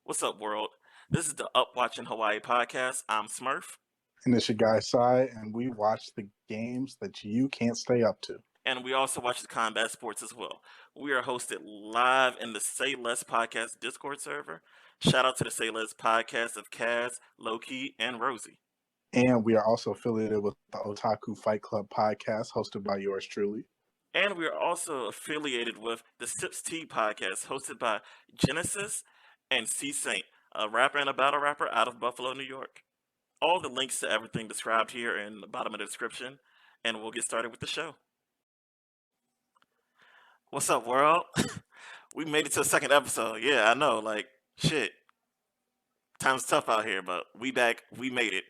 What's up, world? This is the Up Watching Hawaii podcast. I'm Smurf, And it's your guy, Cy, and we watch the games that you can't stay up to. and we also watch the combat sports as well. We are hosted live in the SayLess podcast Discord server. Shout out to the SayLess podcast of Kaz, Lowkey, and Rosy. And we are also affiliated with the Otaku Fight Club podcast, hosted by yours truly. And we are also affiliated with the Sips Tea podcast, hosted by Genesis and C Saint, a rapper and a battle rapper out of Buffalo, New York. All the links to everything described here in the bottom of the description, and we'll get started with the show. What's up, world? We made it to the second episode. Yeah, I know. Like, shit. Time's tough out here, but we back. We made it.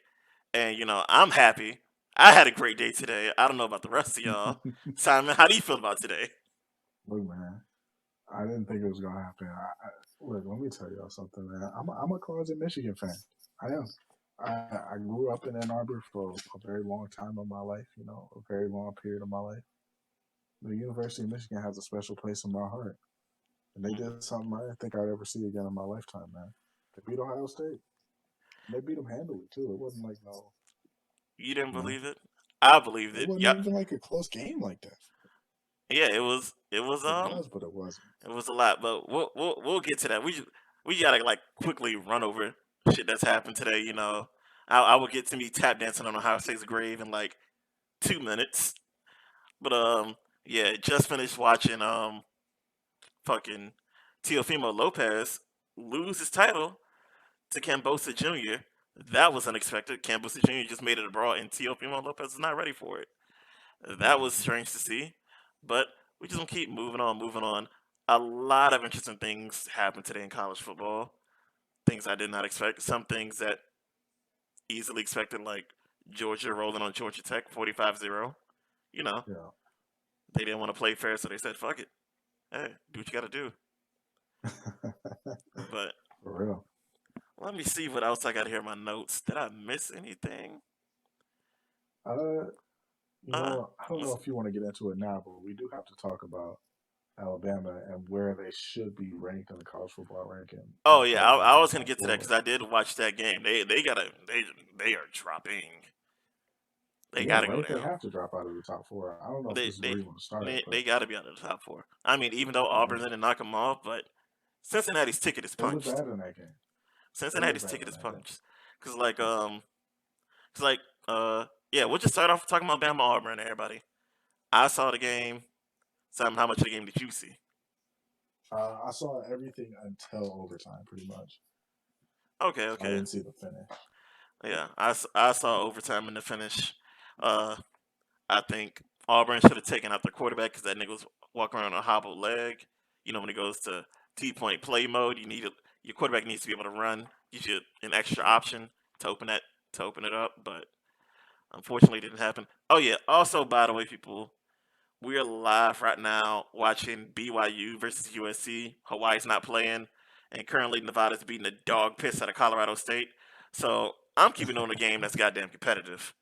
And, I'm happy. I had a great day today. I don't know about the rest of y'all. Simon, how do you feel about today? Look, man, I didn't think it was gonna happen. Look, let me tell y'all something, man. I'm a closet Michigan fan. I am. I grew up in Ann Arbor for a very long time of my life. A very long period of my life. The University of Michigan has a special place in my heart, and they did something I didn't think I'd ever see again in my lifetime, man. They beat Ohio State. And they beat them handily too. It wasn't like no. You didn't You know, believe it? I believed it it. wasn't Yeah, even like a close game like that. yeah. It was. It was. It was, but it wasn't. It was a lot. But we'll get to that. We gotta like quickly run over shit that's happened today. I will get to me tap dancing on Ohio State's grave in like 2 minutes. But yeah, just finished watching fucking Teofimo Lopez lose his title to Cambosa Jr. That was unexpected. Cambosa Jr. just made it abroad, and Teofimo Lopez is not ready for it. That was strange to see, but we just gonna keep moving on, moving on. A lot of interesting things happened today in college football. Things I did not expect. Some things that easily expected, like Georgia rolling on Georgia Tech 45-0. You know, Yeah. they didn't want to play fair, so they said, fuck it. Hey, do what you gotta do. But For real. let me see what else I got here in my notes. Did I miss anything? Uh, Uh, I don't know if you want to get into it now, but we do have to talk about Alabama and where they should be ranked in the college football ranking oh yeah, as I of was this gonna point get to that because forward. I did watch that game. They are dropping. They Yeah, gotta go right. They down. have to drop out of the top four. I don't know if They this is they where you want to start, they but gotta be out of the top four. I mean, even though yeah, Auburn didn't knock them off, but Cincinnati's ticket is they look punched. bad in that game. They look Cincinnati's bad ticket in is that game. punched. Cause cause like yeah, we'll just start off talking about Bama Auburn, everybody. I saw the game. Simon, how much of the game did you see? I saw everything until overtime, pretty much. Okay, So I okay. didn't see the finish. Yeah, I saw overtime in the finish. Uh, I think Auburn should have taken out the quarterback because that nigga was walking around on a hobbled leg. When he goes to T-point play mode, your quarterback needs to be able to run. Gives you an extra option to open it up, but unfortunately, it didn't happen. Oh yeah. Also, by the way, people, we're live right now watching BYU versus USC. Hawaii's not playing, and currently Nevada's beating the dog piss out of Colorado State. So I'm keeping on a game that's goddamn competitive.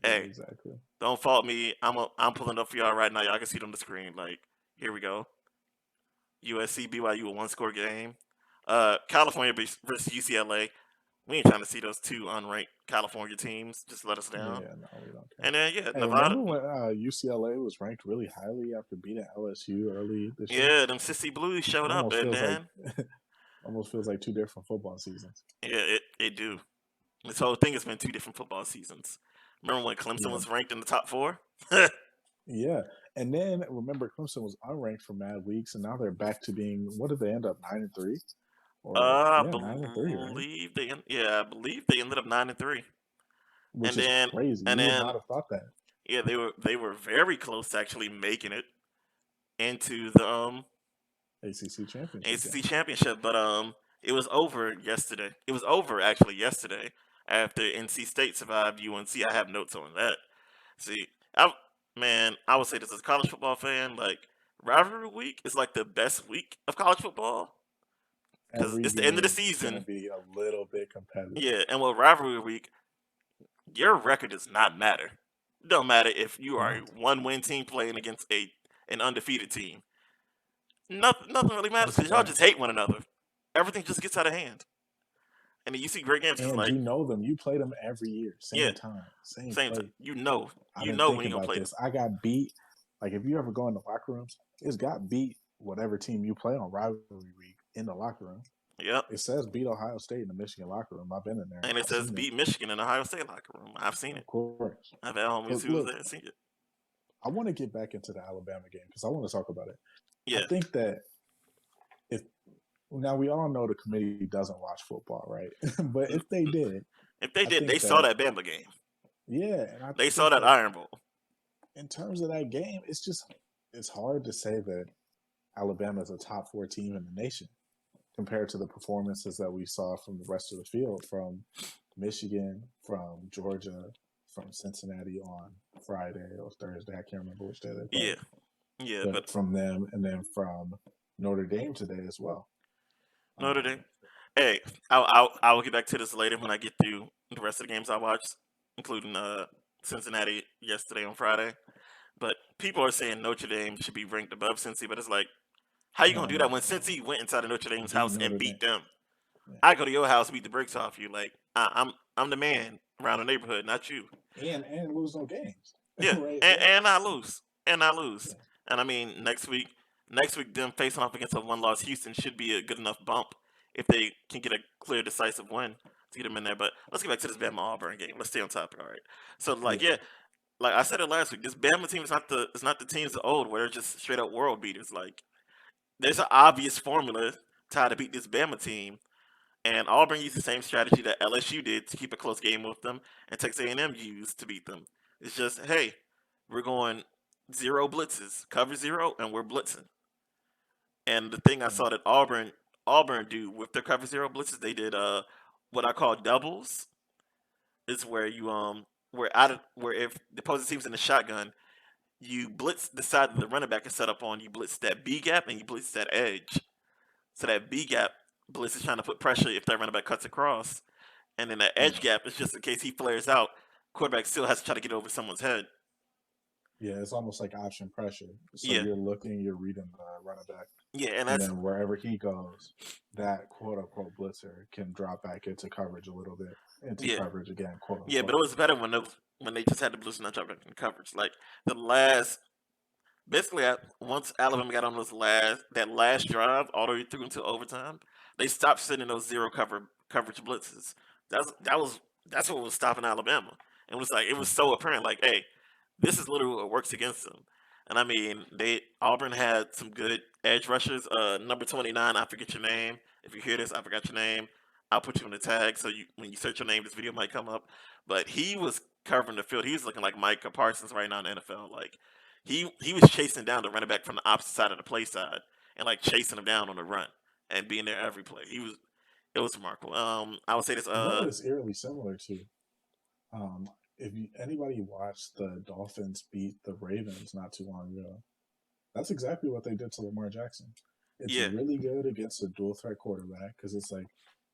Yeah, Hey, exactly. don't fault me. I'm pulling up for y'all right now. Y'all can see it on the screen. Like, here we go. USC BYU a one score game. California versus UCLA. We ain't trying to see those two unranked California teams. Just let us down. Yeah, no, we don't care. And then yeah, Hey, Nevada. remember when UCLA was ranked really highly after beating LSU early this year? Yeah, them sissy blues showed It up, almost and feels like then almost feels like two different football seasons. yeah, it do. This whole thing has been two different football seasons. Remember when Clemson Yeah, was ranked in the top four? yeah. And then remember Clemson was unranked for mad weeks, and now they're back to being what did they end up 9-3? Or I yeah, 9-3, right? I believe they ended up 9-3, Which and is then crazy. and You would then not have thought that. yeah, they were very close to actually making it into the ACC championship ACC game. championship, but it was over yesterday. It was over actually yesterday after NC State survived UNC. I have notes on that. See, I would say this as a college football fan, like rivalry week is like the best week of college football because Every it's the end of the game is going to season. be a little bit competitive. Yeah, and with rivalry week, your record does not matter. It don't matter if you are a No, one-win team playing against an undefeated team. Nothing really matters that's a because y'all just fact. hate one another. everything just gets out of hand. And then you see great games. It's And like, you know them. You play them every year. yeah, Same time. Same same time. play. You know I've been when thinking you're gonna about play them. this. I got beat. Like, if you ever go in the locker rooms, it's got beat whatever team you play on Rivalry Week in the locker room. Yep. It says beat Ohio State in the Michigan locker room. I've been in there. And it I've says seen beat Michigan in the Ohio State locker room. I've seen it. it. Of course. I've had homies But who was look, there and seen it. I want to get back into the Alabama game because I want to talk about it. Yeah. I think that now we all know the committee doesn't watch football, right? But if they did, they saw that Bama game. Yeah, and they saw that Iron Bowl. In terms of that game, it's hard to say that Alabama is a top 4 team in the nation compared to the performances that we saw from the rest of the field, from Michigan, from Georgia, from Cincinnati on Friday or Thursday. I can't remember which day they played. Yeah, but from them, and then from Notre Dame today as well. Notre Dame. Hey, I will get back to this later when I get through the rest of the games I watched, including Cincinnati yesterday on Friday. But people are saying Notre Dame should be ranked above Cincy, but it's like, how you gonna do that when Cincy went inside of Notre Dame's house and beat them? Yeah. I go to your house, beat the brakes off you. Like, I'm the man around the neighborhood, not you. And lose no games. Yeah, right? and I lose. Yeah. And I mean, next week, them facing off against a one-loss Houston should be a good enough bump if they can get a clear, decisive win to get them in there. But let's get back to this Bama Auburn game. Let's stay on topic, all right? So, like I said it last week, this Bama team is not the teams of old where they're just straight up world beaters. Like, there's an obvious formula to how to beat this Bama team, and Auburn used the same strategy that LSU did to keep a close game with them, and Texas A&M used to beat them. It's just, hey, we're going 0 blitzes, cover 0, and we're blitzing. And the thing I saw that Auburn do with their cover 0 blitzes, they did what I call doubles. Is where you where if the opposing team's in the shotgun, you blitz the side that the running back is set up on. You blitz that B gap and you blitz that edge. So that B gap blitz is trying to put pressure if that running back cuts across, and then that edge gap is just in case he flares out. Quarterback still has to try to get over someone's head. Yeah, it's almost like option pressure. So you're reading the running back. Yeah, and then wherever he goes, that quote unquote blitzer can drop back into coverage a little bit. Into coverage again, quote unquote. Yeah, but it was better when they just had the blitzer not drop back in coverage. Like once Alabama got on that last drive all the way through into overtime, they stopped sending those 0 coverage blitzes. That's what was stopping Alabama. And it was so apparent, like, hey, this is literally what works against them. And I mean, Auburn had some good edge rushers. Number 29, I forget your name. If you hear this, I forgot your name. I'll put you in the tag so when you search your name, this video might come up. But he was covering the field. He was looking like Micah Parsons right now in the NFL. Like, he was chasing down the running back from the opposite side of the play side and like chasing him down on the run and being there every play. It was remarkable. I would say this. It's eerily similar to. If anybody watched the Dolphins beat the Ravens not too long ago, that's exactly what they did to Lamar Jackson. It's really good against a dual threat quarterback because it's like,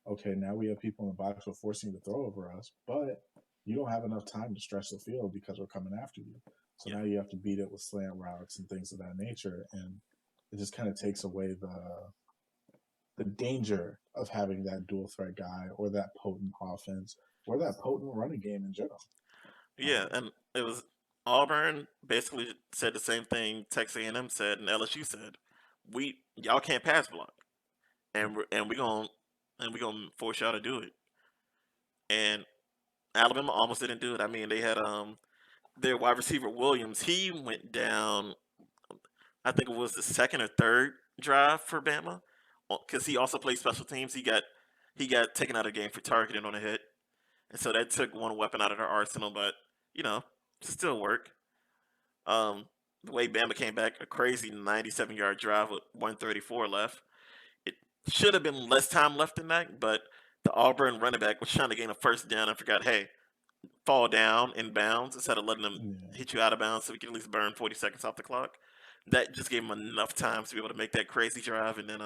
okay, now we have people in the box who are forcing you to throw over us, but you don't have enough time to stretch the field because we're coming after you. So now you have to beat it with slant routes and things of that nature, and it just kind of takes away the danger of having that dual threat guy or that potent offense or that potent running game in general. Yeah, and it was Auburn basically said the same thing Texas A&M said and LSU said. Y'all can't pass block, and we're gonna force y'all to do it. And Alabama almost didn't do it. I mean, they had their wide receiver Williams. He went down. I think it was the second or third drive for Bama, because he also played special teams. He got taken out of the game for targeting on a hit. And so that took one weapon out of their arsenal, but, still work. The way Bama came back, a crazy 97-yard drive with 134 left. It should have been less time left than that, but the Auburn running back was trying to gain a first down and forgot, hey, fall down in bounds instead of letting them hit you out of bounds so we can at least burn 40 seconds off the clock. That just gave him enough time to be able to make that crazy drive, and then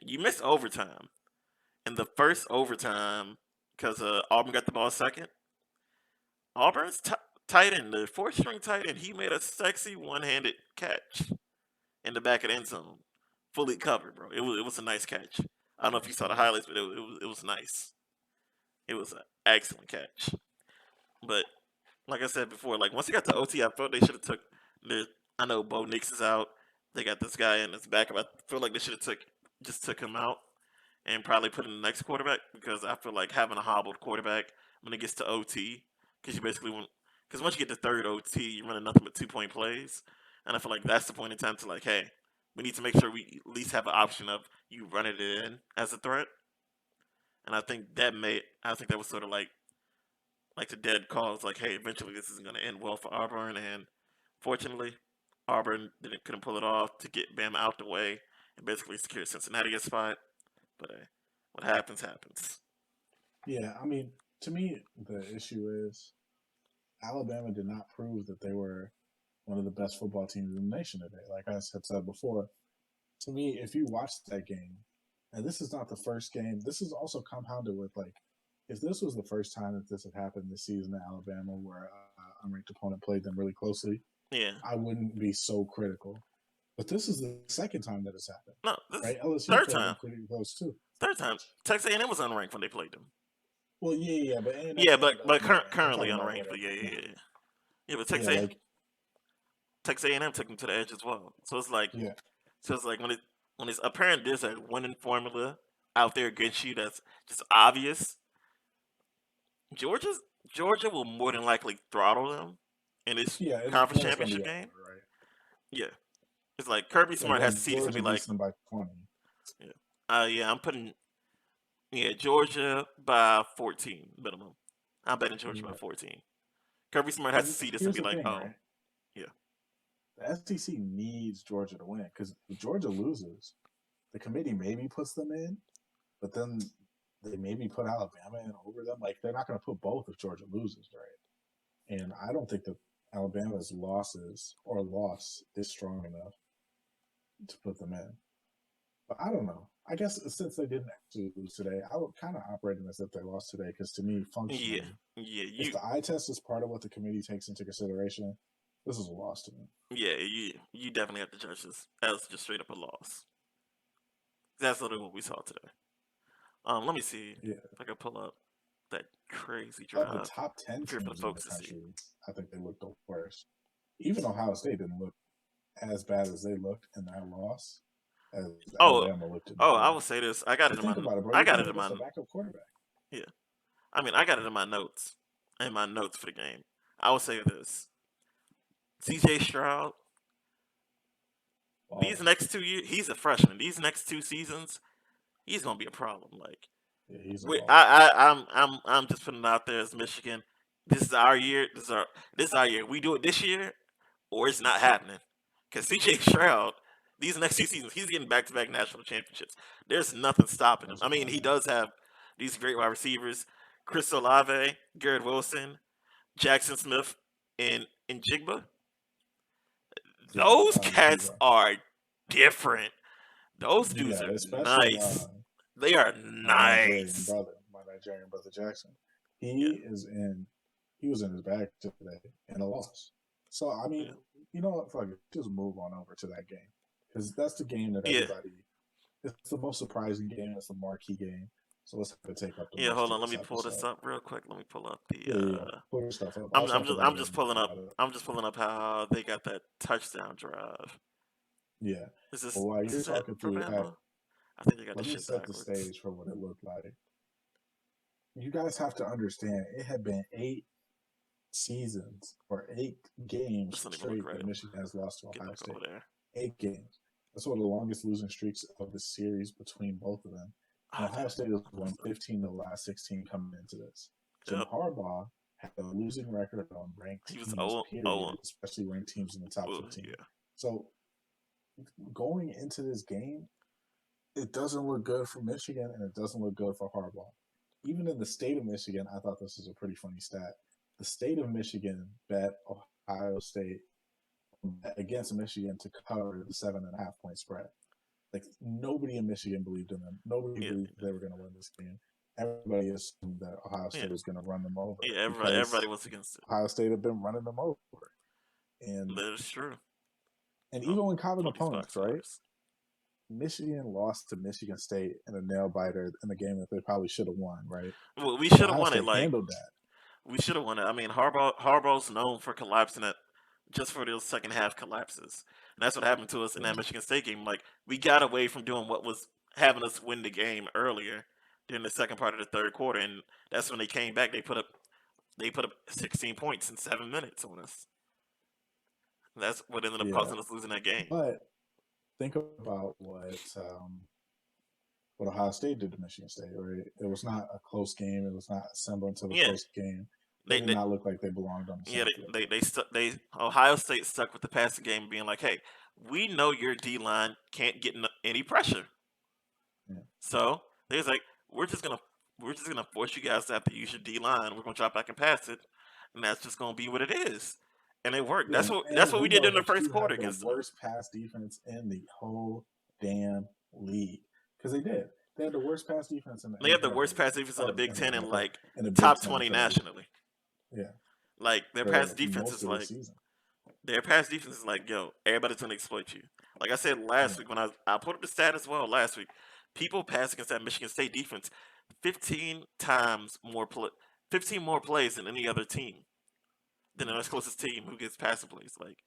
you missed overtime. In the first overtime, because Auburn got the ball second, Auburn's tight end, the 4th-string tight end, he made a sexy one-handed catch in the back of the end zone fully covered, bro. It was a nice catch. I don't know if you saw the highlights, but it was nice. It was an excellent catch. But like I said before, like once he got to OT, I felt they should have took their. I know Bo Nix is out. They got this guy in his backup. I feel like they should have took him out and probably put in the next quarterback because I feel like having a hobbled quarterback when it gets to OT, because you basically want because once you get to third OT, you're running nothing but 2 point plays, and I feel like that's the point in time to like, hey, we need to make sure we at least have an option of you running it in as a threat, and I think that was sort of like the dead calls, like, hey, eventually this isn't going to end well for Auburn, and fortunately, Auburn couldn't pull it off to get Bama out the way and basically secure Cincinnati a spot. But what happens, happens. Yeah, I mean, to me, the issue is Alabama did not prove that they were one of the best football teams in the nation today. Like I had said before, to me, if you watch that game, and this is not the first game, this is also compounded with like, if this was the first time that this had happened this season at Alabama, where an unranked opponent played them really closely, Yeah. I wouldn't be so critical. But this is the second time that it's happened. No, this right? LSU third played them time. pretty close too. Third time. Texas A&M was unranked when they played them. Well, yeah, but A&M Yeah, but ended up winning. currently I'm talking about unranked. But whatever. yeah. But Yeah, Texas A&M took them to the edge as well. So it's like yeah. when it's apparent there's a winning formula out there against you that's just obvious. Georgia will more than likely throttle them in this Yeah, conference it's gonna championship be game. over, right? Yeah, it's like Kirby Smart has to see this and Georgia be like, beats them by 20. yeah, I'm putting Georgia by 14 minimum. I'm betting Georgia by 14. Kirby Smart has to see this and Here's be the like, thing, oh, right? yeah, The SEC needs Georgia to win because if Georgia loses, the committee maybe puts them in, but then they maybe put Alabama in over them. Like they're not going to put both if Georgia loses, right? And I don't think that Alabama's losses or loss is strong enough to put them in. But I don't know. I guess since they didn't actually lose today, I would kind of operate them as if they lost today because to me, functionally, if the eye test is part of what the committee takes into consideration, this is a loss to me. Yeah, you definitely have to judge this as just straight up a loss. That's literally what we saw today. Let me see if I can pull up that crazy drive. The top 10 for teams the in the country, I think they looked the worst. Even Ohio State didn't look as bad as they looked in that loss as Alabama looked in. I will say this. I got it in my. I got it in my backup quarterback. Yeah, I mean, I got it in my notes. In my notes for the game, I will say this: C.J. Stroud. These next 2 years, he's a freshman. These next 2 seasons, he's gonna be a problem. Like, I'm just putting it out there as Michigan. This is our year. This is our year. We do it this year, or it's not happening. Because C.J. Stroud, these next 2 seasons, he's getting back-to-back national championships. There's nothing stopping him. I mean, he does have these great wide receivers: Chris Olave, Garrett Wilson, Jackson Smith, and Jigba. Those cats are different. Those dudes are nice. They are nice. My Nigerian brother Jackson. He was in his bag today in a loss. So I mean, you know what? Fuck it. Just move on over to that game because that's the game that everybody. It's the most surprising game. It's the marquee game. So let's have to take up the. Hold on. Let me pull this up real quick. Let me pull up the. Pull your stuff up. I'm just pulling up. I'm just pulling up how they got that touchdown drive. Yeah. Is this? While you're talking through that, I think they got let me set the stage for what it looked like. You guys have to understand, it had been 8 seasons or 8 games straight that Michigan has lost to Ohio State. 8 games. That's one of the longest losing streaks of the series between both of them. Ohio State has won 15 of the last 16 coming into this. Jim Harbaugh had a losing record on ranked teams, period, especially ranked teams in the top 15. Yeah. So going into this game, it doesn't look good for Michigan and it doesn't look good for Harbaugh. Even in the state of Michigan, I thought this was a pretty funny stat. The state of Michigan bet Ohio State against Michigan to cover the 7.5 point spread. Like nobody in Michigan believed in them. Nobody believed they were going to win this game. Everybody assumed that Ohio State was going to run them over. Yeah, everybody was against it. Ohio State had been running them over, and that is true. And even when common opponents, right? Michigan lost to Michigan State in a nail biter in a game that they probably should have won, right? Well, we But should have Ohio won it. State Like handled that. we should have won it. I mean, Harbaugh's known for collapsing it, just for those second half collapses, and that's what happened to us in that Yeah. Michigan State game. Like we got away from doing what was having us win the game earlier during the second part of the third quarter, and that's when they came back. They put up 16 points in 7 minutes on us. That's what ended up Yeah. causing us losing that game. But think about what Ohio State did to Michigan State, right? It was not a close game. It was not a semblance of a Yeah. close game. They did not look like they belonged on the Yeah, same field. they Ohio State stuck with the passing game, being like, "Hey, we know your D line can't get any pressure, Yeah. so they was like, we're just gonna force you guys to have to use your D line. We're gonna drop back and pass it, and that's just gonna be what it is." And it worked. Yeah, That's what we did know in the that first you quarter have the against them. worst pass defense in the whole damn league, because they did. They had the worst pass defense in the They have the NFL, worst pass defense in the or Big Ten and NFL, like in the Big top Ten 20 for nationally. yeah, Like their for pass defense most is of the like season. their pass defense is like, yo, everybody's gonna exploit you. Like I said last Yeah. week when I put up the stat as well last week, people pass against that Michigan State defense 15 times more 15 more plays than any other team, than the next closest team who gets passing plays. Like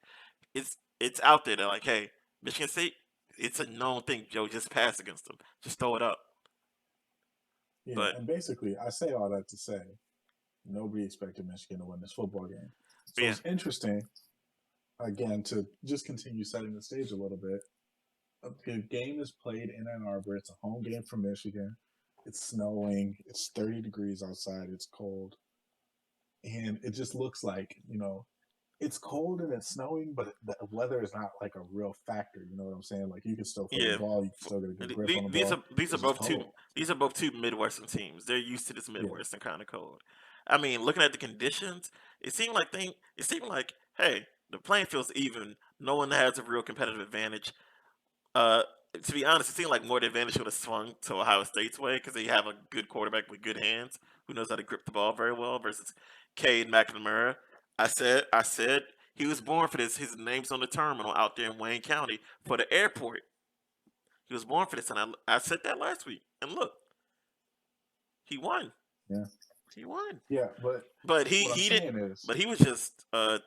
it's out there. They're like, hey, Michigan State, it's a known thing. Joe, just pass against them. Just throw it up. Yeah, But and basically, I say all that to say, nobody expected Michigan to win this football game. So yeah, it's interesting, again, to just continue setting the stage a little bit. The game is played in Ann Arbor. It's a home game for Michigan. It's snowing. It's 30 degrees outside. It's cold. And it just looks like, it's cold and it's snowing, but the weather is not like a real factor. You know what I'm saying? Like you can still throw yeah. the ball. You can still get a good grip on the These ball. are these are It's just both two cold. these are both two Midwestern teams. They're used to this Yeah. Midwestern kind of cold. I mean, looking at the conditions, it seemed like hey, the playing field's even. No one has a real competitive advantage. Uh, to be honest, it seemed like more the advantage would have swung to Ohio State's way because they have a good quarterback with good hands who knows how to grip the ball very well versus Cade McNamara. I said he was born for this. His name's on the terminal out there in Wayne County for the airport. He was born for this, and I said that last week. And look, he won. Yeah. He won. Yeah, but But he what I'm didn't. saying is, But he was just. I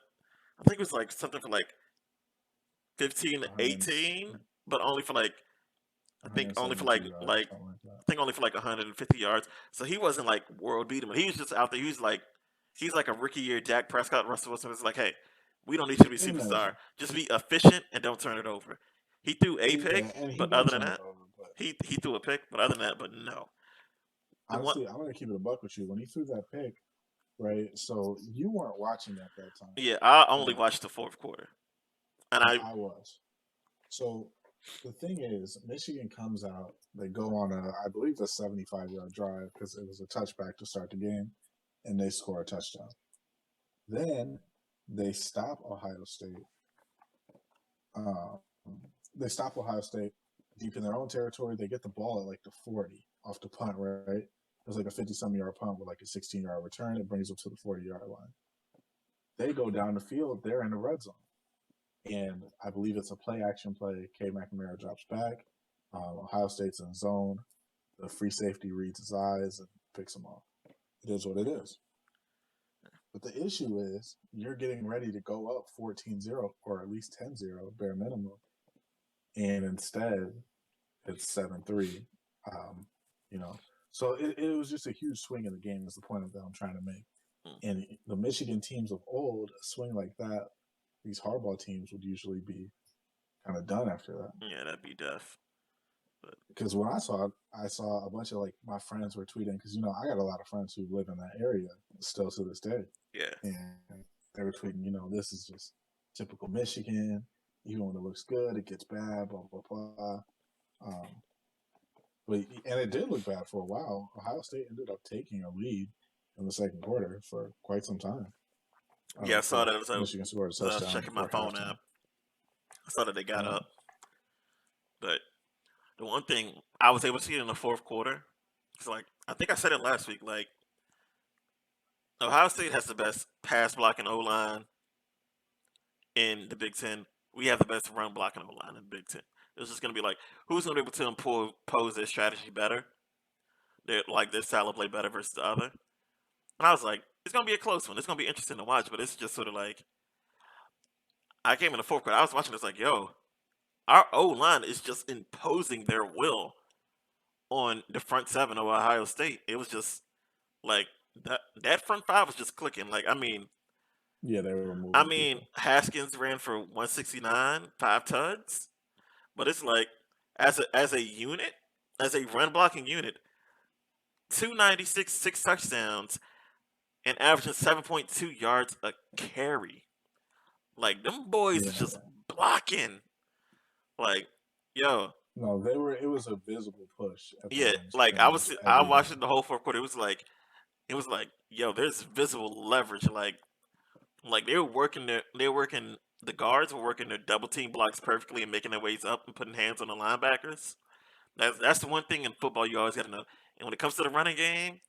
think it was like something for like 15 to 18, but only for like. I think only for like 150 yards. So he wasn't like world beating, but he was just out there. He's like a rookie year Dak Prescott. Russell Wilson was like, hey, we don't need you to be a superstar. Just be efficient and don't turn it over. He threw a pick, but other than that, he threw a pick. But other than that, but no. Honestly, I'm gonna keep it a buck with you. When he threw that pick, right? So you weren't watching at that time. Yeah, I only watched the fourth quarter, and I was. So the thing is, Michigan comes out. They go on I believe, a 75-yard drive because it was a touchback to start the game, and they score a touchdown. Then they stop Ohio State. They stop Ohio State deep in their own territory. They get the ball at like the 40 off the punt, right? It was like a 50-some-yard punt with like a 16-yard return. It brings them to the 40-yard line. They go down the field. They're in the red zone. And I believe it's a play-action play. Cade McNamara drops back. Ohio State's in zone. The free safety reads his eyes and picks him off. It is what it is. But the issue is you're getting ready to go up 14-0 or at least 10-0, bare minimum. And instead, it's 7-3. So it was just a huge swing in the game is the point that I'm trying to make. And the Michigan teams of old, a swing like that, these Harbaugh teams would usually be kind of done after that. Yeah, that'd be deaf. Because when I saw it, I saw a bunch of like my friends were tweeting because I got a lot of friends who live in that area still to this day. Yeah. And they were tweeting, this is just typical Michigan. Even when it looks good, it gets bad, blah, blah, blah. And it did look bad for a while. Ohio State ended up taking a lead in the second quarter for quite some time. Yeah, I saw that. It was Michigan scored a touchdown. I was checking my phone app. I saw that they got up. But the one thing I was able to see in the fourth quarter, it's like, I think I said it last week, like, Ohio State has the best pass blocking O-line in the Big Ten. We have the best run blocking O-line in the Big Ten. It was just gonna be like who's gonna be able to impose their strategy better, their style of play better versus the other. And I was like, it's gonna be a close one. It's gonna be interesting to watch, but it's just sort of like I came in the fourth quarter. I was watching this like, yo, our O line is just imposing their will on the front seven of Ohio State. It was just like that front five was just clicking. Like Yeah, they were moving people. Haskins ran for 169, 5 tuds, but it's like as a unit, as a run blocking unit, 296, 6 touchdowns, and averaging 7.2 yards a carry. Like them boys is Yeah. just blocking. Like, yo, No, they were. It was a visible push at the yeah. line of Like scrimmage I every watched it game. the whole fourth quarter. It was like, yo, there's visible leverage. Like they were working. The guards were working their double team blocks perfectly and making their ways up and putting hands on the linebackers. That's the one thing in football you always got to know. And when it comes to the running game,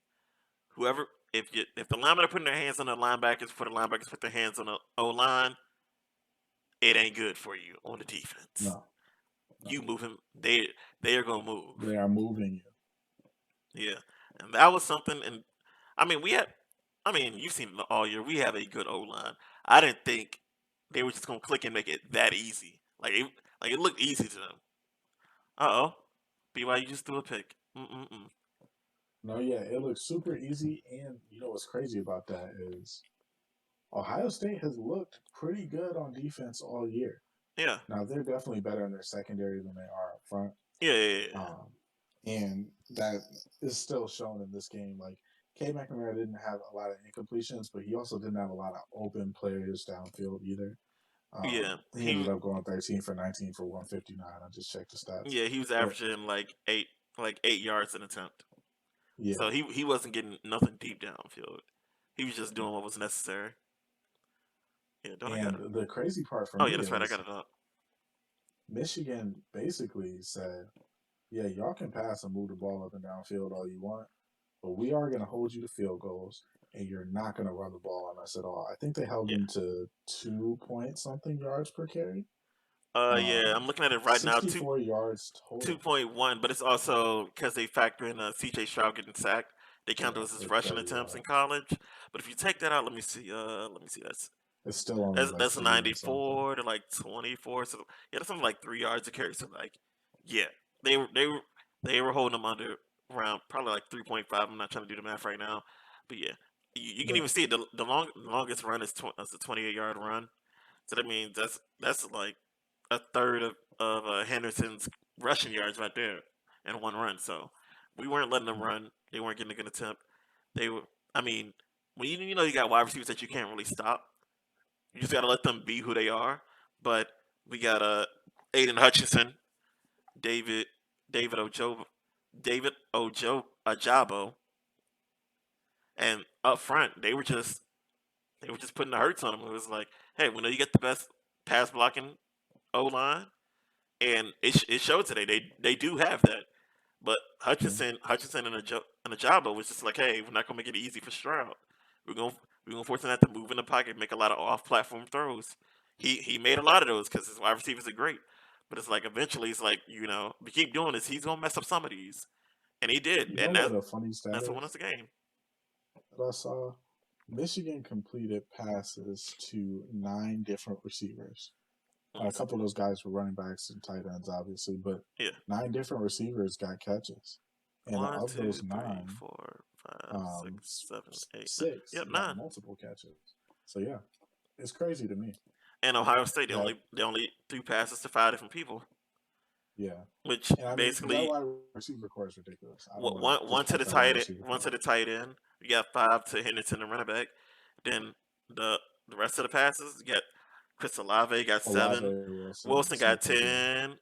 whoever if the linemen are putting their hands on the linebackers, for the linebackers put their hands on the O line, it ain't good for you on the defense. No, You move him, they are gonna move. they are moving you. Yeah, and that was something. And I mean, we had, I mean, you've seen it all year. We have a good O line. I didn't think they were just gonna click and make it that easy. Like it looked easy to them. Uh oh, BYU just threw a pick. Mm-mm-mm. No, yeah, it looks super easy. And you know what's crazy about that is Ohio State has looked pretty good on defense all year. Yeah, Now they're definitely better in their secondary than they are up front. yeah. And that is still shown in this game. Like K. McNamara didn't have a lot of incompletions, but he also didn't have a lot of open players downfield either. Yeah, He ended up going 13 for 19 for 159. I just checked the stats. he was But averaging like 8 yards an attempt. yeah, So he wasn't getting nothing deep downfield. He was just doing what was necessary. Yeah, don't I got it? and the crazy part for Oh me yeah, that's right. I is got it up. Michigan basically said, yeah, y'all can pass and move the ball up and downfield all you want, but we are going to hold you to field goals, and you're not going to run the ball on us at all. I think they held Yeah. them to 2 point something yards per carry. Yeah, I'm looking at it right now. 64 yards total. 2.1, but it's also because they factor in C.J. Stroud getting sacked. They count Yeah, those as it's rushing 30 attempts in yards. college. But if you take that out, let me see. It's still only like That's 3 and something. 94 to like 24. So yeah, that's something like 3 yards a carry. So like, yeah, they were holding them under around probably like 3.5. I'm not trying to do the math right now, but yeah, you can But even see it. The longest run is a 28-yard run. So that means that's like a third of Henderson's rushing yards right there in one run. So we weren't letting them run. They weren't getting a good attempt. They were. I mean, when you know you got wide receivers that you can't really stop, you just got to let them be who they are. But we got Aiden Hutchinson, David David Ojo David Ojo Ajabo, and up front they were just putting the hurts on them. It was like, hey, we know you get the best pass blocking O line, and it showed today. They do have that, but Hutchinson and Ajabo was just like, hey, we're not gonna make it easy for Stroud. We're gonna we're gonna force him to have to move in the pocket, make a lot of off platform throws. He made a lot of those because his wide receivers are great. But it's like eventually it's like, we keep doing this, he's gonna mess up some of these. And he did. you know And what a funny stat that's what won is us the game. that I saw? Michigan completed passes to 9 different receivers. A couple of those guys were running backs and tight ends, obviously, but Yeah. 9 different receivers got catches. And 1, of 2, those 3, 9, 4, 5, 6, 7, 8, 9. 6 Yep, got 9. multiple catches. So yeah, it's crazy to me. And Ohio State, that they only threw passes to 5 different people, yeah, which and I mean that basically wide receiver core is ridiculous. I don't want to one to the disrespect that wide tight end, receiver one to core. the tight end. You got 5 to Henderson, the running back. Then the rest of the passes, you got Chris Olave got 7, Olave, Wilson got Smith, yeah. 10,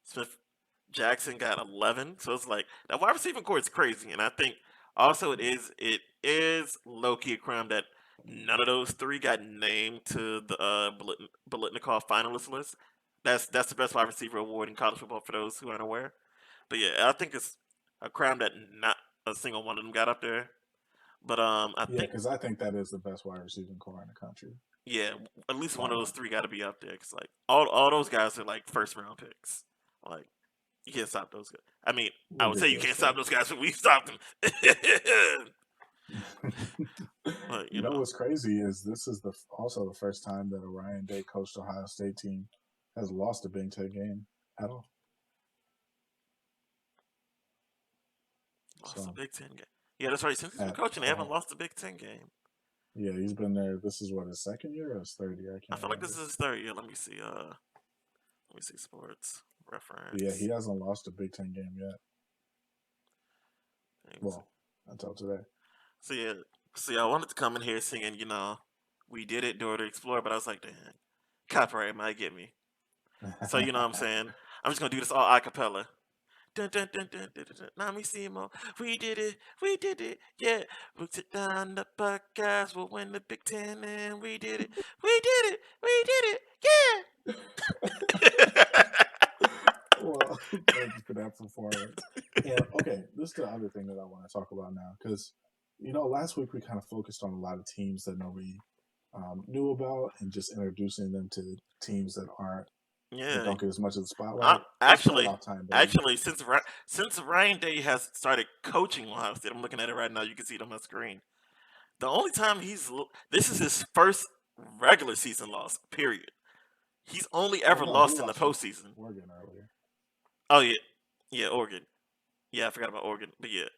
Smith Jackson got 11. So it's like that wide receiver core is crazy, and I think also it is low-key a crime that none of those 3 got named to the Bolitnikov finalist list. That's the best wide receiver award in college football for those who aren't aware. But yeah, I think it's a crime that not a single one of them got up there. But I Yeah, think because I think that is the best wide receiving core in the country. yeah, at least one of those Um, 3 got to be up there. Cause like all those guys are like first round picks, Like you can't stop those guys. I mean, I would say you Ridiculous can't stop stuff. those guys, but we stopped them. But You know what's crazy is this is also the first time that a Ryan Day coached Ohio State team has lost a Big Ten game at all. lost the So Big Ten game. Yeah, that's right. Since he's been at coaching, they haven't all. lost the Big Ten game. Yeah, he's been there. This is what, his second year or his third year? I I can't feel like this remember. is his third year. Let me see. Let me see sports But yeah, reference. he hasn't lost a Big Ten game yet. Well, until today. So yeah, see, I wanted to come in here singing, we did it, Door to Explore, but I was like, damn, copyright might get me. So you know what I'm saying? I'm just gonna do this all a cappella. Dun dun dun dun dun dun. Now me see more. We did it, yeah. We took down the podcast. We'll win the Big Ten, and we did it, yeah. Well, thank you for that performance. And okay, this is the other thing that I want to talk about now because, last week we kind of focused on a lot of teams that nobody knew about and just introducing them to teams that Yeah. don't get as much of the spotlight. It's Actually, playoff time, baby. since Ryan Day has started coaching Ohio State, I'm looking at it right now. You can see it on my screen. The only time this is his first regular season loss. Period. He's only Well, ever no, he lost in the lost to postseason. Oregon earlier. Oh yeah, Oregon. Yeah, I forgot about Oregon, but yeah,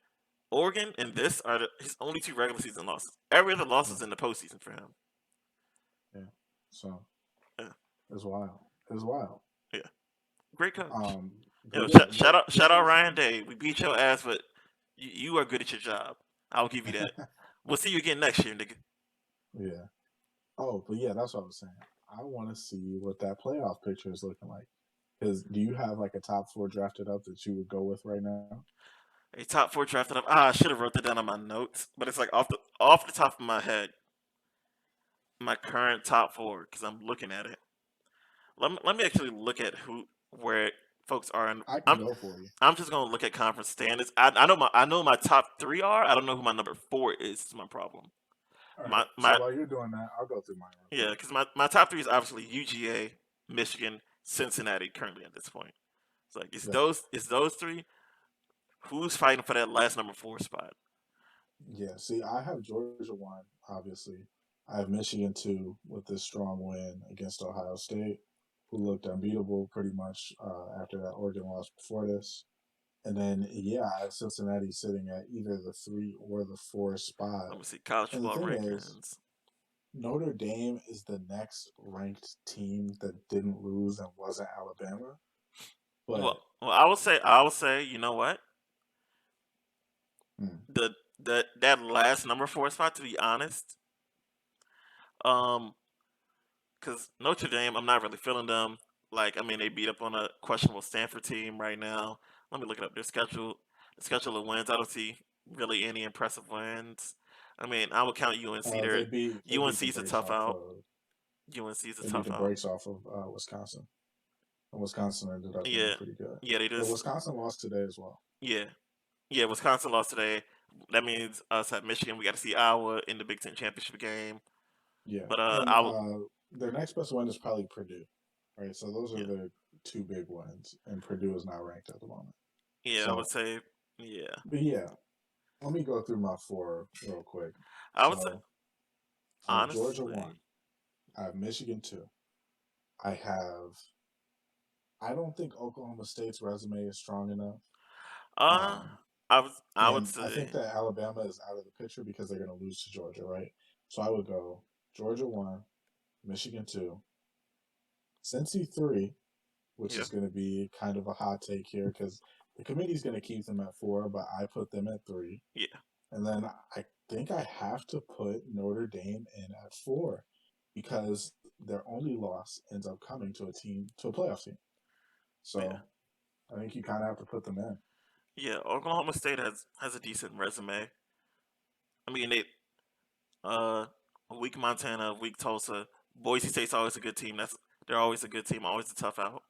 Oregon and this are his only two regular season losses. Every other loss is in the postseason for him. Yeah. So Yeah, it's wild. It's wild. yeah. Great coach. But yeah, Shout out Ryan Day. We beat your ass, but you are good at your job. I'll give you that. We'll see you again next year, nigga. Yeah. Oh, but yeah, that's what I was saying. I want to see what that playoff picture is looking like. Because do you have like a top 4 drafted up that you would go with right now? A top 4 drafted up. I should have wrote that down on my notes, but it's like off the top of my head, my current top 4 because I'm looking at it. Let me actually look at where folks are. I can go for you. I'm just gonna look at conference standings. I know my top 3 are. I don't know who my number 4 is. Is my problem. All right. My So while you're doing that, I'll go through mine. Yeah, because my top 3 is obviously UGA, Michigan, Cincinnati. Currently at this point, it's like it's those 3. Who's fighting for that last number 4 spot? Yeah. See, I have Georgia 1, obviously. I have Michigan 2 with this strong win against Ohio State, who looked unbeatable pretty much after that Oregon loss before this. And then, yeah, I have Cincinnati sitting at either the 3 or the 4 spot. Let me see college And the football thing rankings. is, Notre Dame is the next ranked team that didn't lose and wasn't Alabama. But Well, I would say, you know what? hmm, That last number 4 spot, to be honest, because Notre Dame, I'm not really feeling them. Like, I mean, they beat up on a questionable Stanford team right now. Let me look it up. Their schedule, the schedule of wins. I don't see really any impressive wins. I mean, I would count UNC there. they beat the UNC's a brakes tough off out. of UNC's a they beat tough the out. brakes off of Wisconsin. And Wisconsin ended up being Yeah, pretty good. yeah, they But just Wisconsin lost today as well. yeah. Wisconsin lost today. That means us at Michigan, we got to see Iowa in the Big Ten championship game. Yeah. But And I would their next best win is probably Purdue. Right. So those are yeah the 2 big wins. And Purdue is not ranked at the moment. yeah I would So say yeah. but yeah. Let me go through my 4 real quick. I would say So I have Georgia honestly. 1. I have Michigan 2. I don't think Oklahoma State's resume is strong enough. Uh, Um, I would and I say think that Alabama is out of the picture because they're going to lose to Georgia, right? So I would go Georgia 1, Michigan 2, Cincy 3, which yeah is going to be kind of a hot take here because the committee's going to keep them at 4, but I put them at 3. yeah And then I think I have to put Notre Dame in at 4 because their only loss ends up coming to a playoff team. yeah So I think you kind of have to put them in. yeah. Oklahoma State has a decent resume. I mean they uh weak Montana, weak Tulsa. Boise State's always a good team. They're always a good team, always a tough out.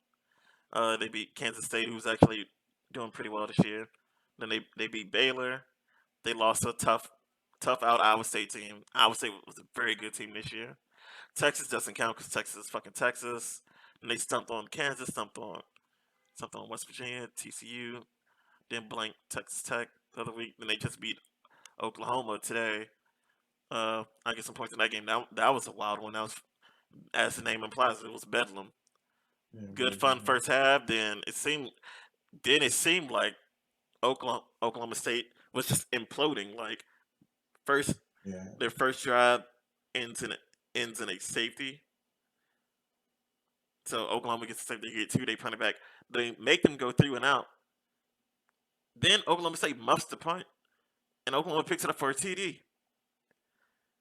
They beat Kansas State, who's actually doing pretty well this year. Then they beat Baylor. They lost to a tough out Iowa State team. Iowa State was a very good team this year. Texas doesn't count because Texas is fucking Texas. And they stumped on Kansas, stumped on something on West Virginia, TCU, then blank Texas Tech the other week. Then they just beat Oklahoma today. I get some points in that game. That was a wild one. That was, as the name implies, it was bedlam. Yeah, Good very fun good. first half. Then it seemed like Oklahoma State was just imploding. Like first Yeah, their first drive ends in a safety. So Oklahoma gets the safety, they get two, they punt it back. They make them go 3 and out. Then Oklahoma State muffs the punt, and Oklahoma picks it up for a TD.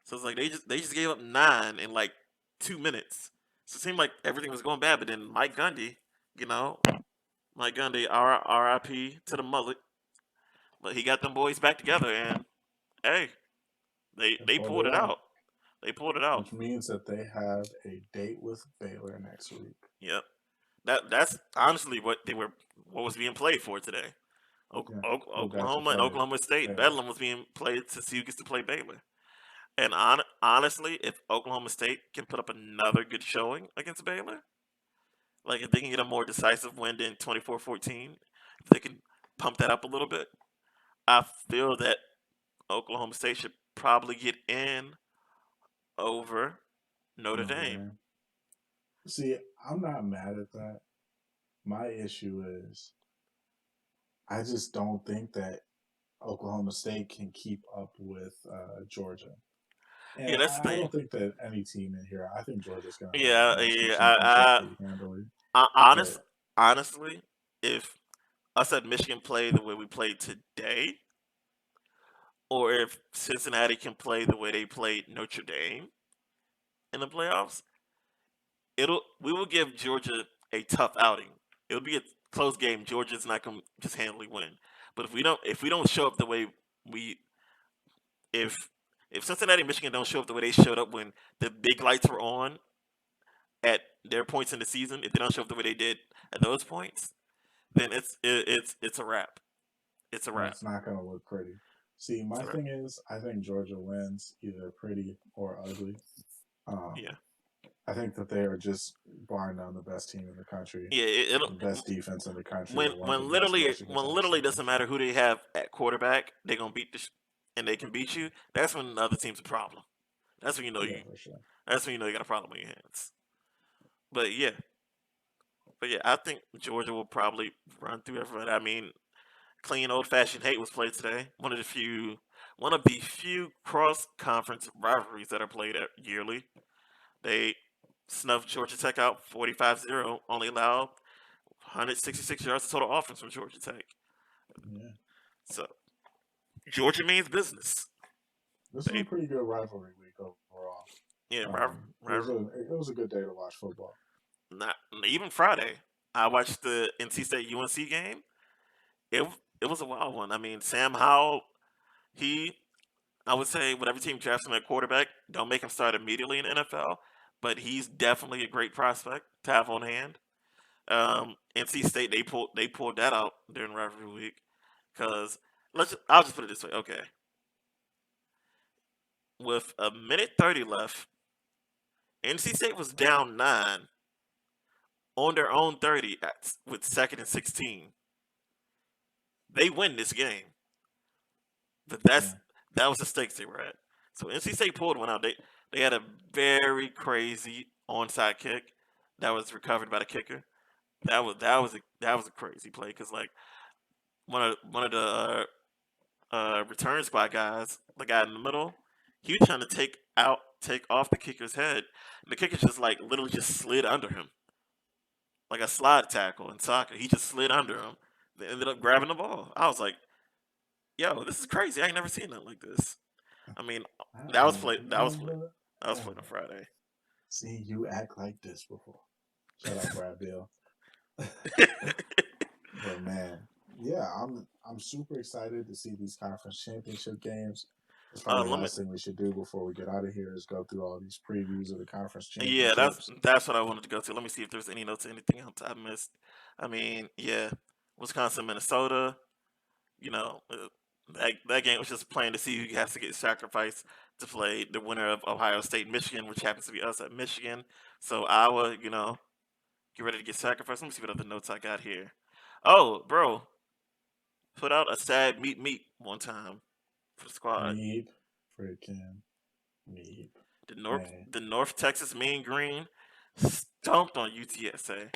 So it's like they just gave up 9 in like 2 minutes. So it seemed like everything was going bad. But then you know, Mike Gundy, RIP to the mullet, but he got them boys back together, and hey, they they they pulled pulled it it out, out. They pulled it out. which means that they have a date with Baylor next week. Yep. That's honestly what was being played for today. Yeah, who got to Oklahoma and play Oklahoma State. Baylor? Bedlam was being played to see who gets to play Baylor. And honestly, if Oklahoma State can put up another good showing against Baylor, like if they can get a more decisive win than 24-14, if they can pump that up a little bit, I feel that Oklahoma State should probably get in over Notre Notre Dame. Dame. See, I'm not mad at that. My issue is I just don't think that Oklahoma State can keep up with Georgia. And Yeah, that's the I thing. don't think that any team in here, I think Georgia's going to win Yeah, the national yeah. championship pretty handily. But Honestly, if us at Michigan play the way we played today, or if Cincinnati can play the way they played Notre Dame in the playoffs, we will give Georgia a tough outing. It'll be a close game. Georgia's not gonna just handily win. But if we don't show up the way we if if Cincinnati and Michigan don't show up the way they showed up when the big lights were on at their points in the season, if they don't show up the way they did at those points, then it's a wrap. It's a wrap. it's not going to look pretty. See, It's my a wrap. thing is, I think Georgia wins either pretty or ugly. Um, Yeah. I think that they are just bar none the best team in the country, Yeah, the best defense in the country, when one of when the best literally rushing when attacks in literally the doesn't country. matter who they have at quarterback, they're gonna beat and they can beat you. That's when the other team's a problem. That's when you know Yeah, you. for sure. That's when you know you got a problem on your hands. But yeah, I think Georgia will probably run through everybody. I mean, clean old fashioned hate was played today. One of the few cross conference rivalries that are played yearly. They snuffed Georgia Tech out 45-0, only allowed 166 yards of total offense from Georgia Tech. Yeah, So Georgia means business. this was a They pretty good rivalry week overall. yeah, It was a good day to watch football. not even Friday. I watched the NC State UNC game. It was a wild one. I mean, Sam Howell, he I would say whatever team drafts him at quarterback, don't make him start immediately in the NFL, but he's definitely a great prospect to have on hand. NC State they pulled that out during rivalry week because I'll just put it this way. Okay, with a minute 30 left, NC State was down 9 on their own 30 with second and 16. They win this game, but Yeah, that was the stakes they were at. So NC State pulled one out. They had a very crazy onside kick that was recovered by the kicker. That was a crazy play because like one of the return spot guys, the guy in the middle, he was trying to take off the kicker's head. And the kicker just like literally just slid under him like a slide tackle in soccer. He just slid under him. They ended up grabbing the ball. I was like, "Yo, this is crazy. I ain't never seen nothing like this." I mean, that was played. That was played. never, That was played on ever Friday. seen you act like this before. Shut up, Brad Bill. But man, yeah, I'm super excited to see these conference championship games. That's probably the Let me. last thing we should do before we get out of here is go through all these previews of the conference Yeah, that's championships. that's what I wanted to go to. Let me see if there's any notes, anything else I missed. I mean, yeah, Wisconsin, Minnesota. You know, that game was just playing to see who has to get sacrificed to play the winner of Ohio State, Michigan, which happens to be us at Michigan. So Iowa, get ready to get sacrificed. Let me see what other notes I got here. Oh, bro, put out a sad meet one time for the squad. Meep. Freaking Meep. Man. The North Texas Mean Green stomped on UTSA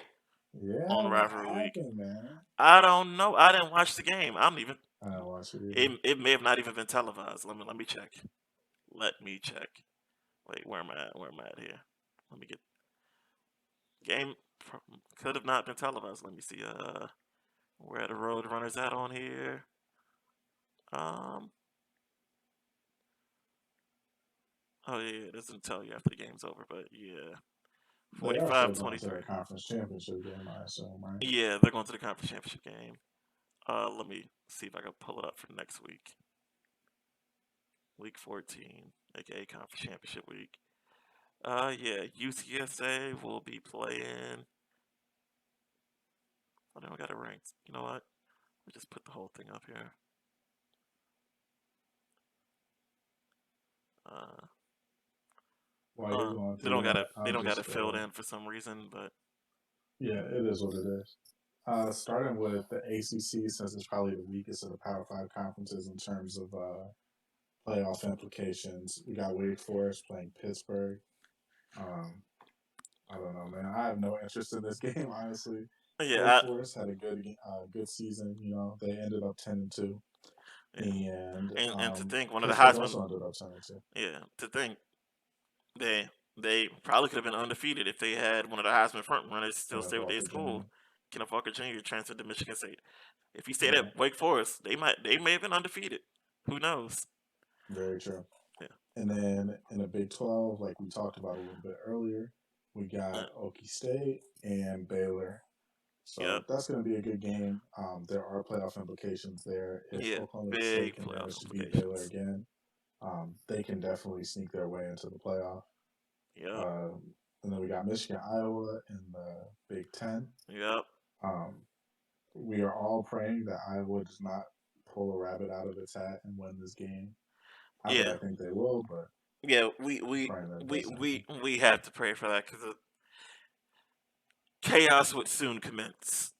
Yeah, on what Rivalry Week. happened, man? I don't know. I didn't watch the game. I don't even. I didn't watch it either. It may have not even been televised. Let me check. Let me check. Wait, where am I at? Where am I at here? Let me get game. Could have not been televised. Let me see. Where are the road runners at on here? Um. Oh yeah, it doesn't tell you after the game's over, but yeah, They are still 45 going to 23. the conference championship game, I assume, right? Yeah, they're going to the conference championship game. Let me see if I can pull it up for next week. Week 14, aka conference championship week. Yeah, UTSA will be playing. I don't got it ranked. You know what? We just put the whole thing up here. Uh, While you're going they through don't got that, it. They I'll don't got just it filled in for some reason, but yeah, it is what it is. Starting with the ACC, since it's probably the weakest of the Power Five conferences in terms of playoff implications. We got Wake Forest playing Pittsburgh. Um, I don't know, man. I have no interest in this game, honestly. Wake yeah, Forest had a good season. You know, they ended up 10-2, yeah. and And to think one of the Pittsburgh Heisman, also ended up 10-2. yeah, to think they probably could have been undefeated if they had one of the Heisman front runners still Kenneth stay with their Walker school. Jr. Kenneth Walker Jr. transferred to Michigan State. If he stayed Yeah, at Wake Forest, they may have been undefeated. Who knows? very true. Yeah. And then in the Big 12, like we talked about a little bit earlier, we Uh, got Okie State and Baylor. Yep. So that's going to be a good game. There are playoff implications there. If Yeah. Oklahoma State Big can playoff manage to beat Baylor implications. again, they can definitely sneak their way into the playoff. Yep. And then we got Michigan, Iowa in the Big 10. Yep. Um, we are all praying that Iowa does not pull a rabbit out of its hat and win this game. Not that Yeah. I think they will, but Yeah. I'm praying that it doesn't happen. We have to pray for that because chaos would soon commence.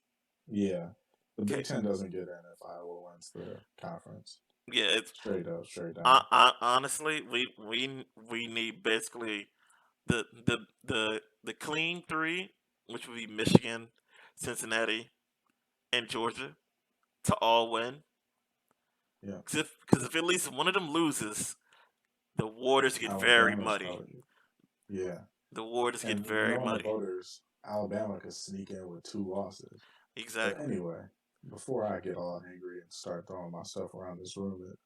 Yeah. The Okay. Big 10 doesn't get in if Iowa wins the conference. Yeah. It's Straight up, straight down. honestly we need basically the clean three, which would be Michigan, Cincinnati, and Georgia, to all win. Yeah. Because if at least one of them loses, the waters get very Alabama's muddy. probably, yeah. The waters get And very knowing the muddy. voters, Alabama could sneak in with 2 losses. But Exactly. anyway, before I get all angry and start throwing my stuff around this room at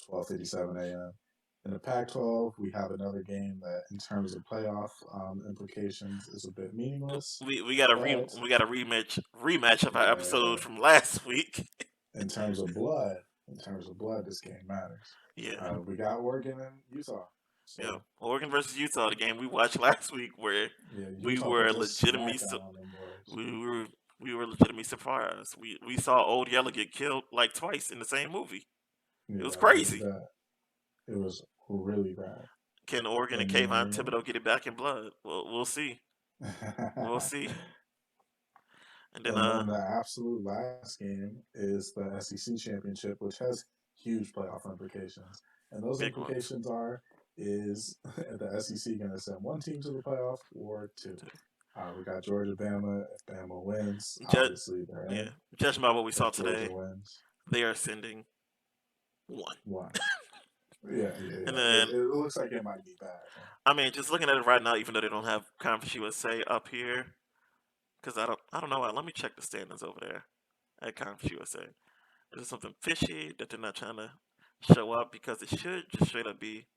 12:57 a.m. In the Pac-12, we have another game that, in terms of playoff implications, is a bit meaningless. We got a But rematch of our yeah, episode from last week. in terms of blood, this game matters. Yeah. We got Oregon and Utah. Yeah. So Oregon versus Utah, the game we watched last week, where yeah, we Utah were put the legitimately smack down on them boys. we were legitimately surprised. We saw Old Yeller get killed like twice in the same movie. It was Yeah, really crazy. bad. It was really bad. Can Oregon and And Kayvon then Thibodeau get it back in blood? Well, we'll see. We'll see. And then and then the absolute last game is the SEC championship, which has huge playoff implications. And those big ones. implications is the SEC going to send one team to the playoff or two? We got Georgia, Bama. If Bama wins, Ju- obviously they're yeah. in. Judging by what we saw If Georgia today, wins, they are sending one. one. Yeah. And then It looks like it might be bad. I mean, just looking at it right now, even though they don't have Conference USA up here, because I don't know why. Let me check the standings over there at Conference USA. Is there something fishy that they're not trying to show up? Because it should just straight up be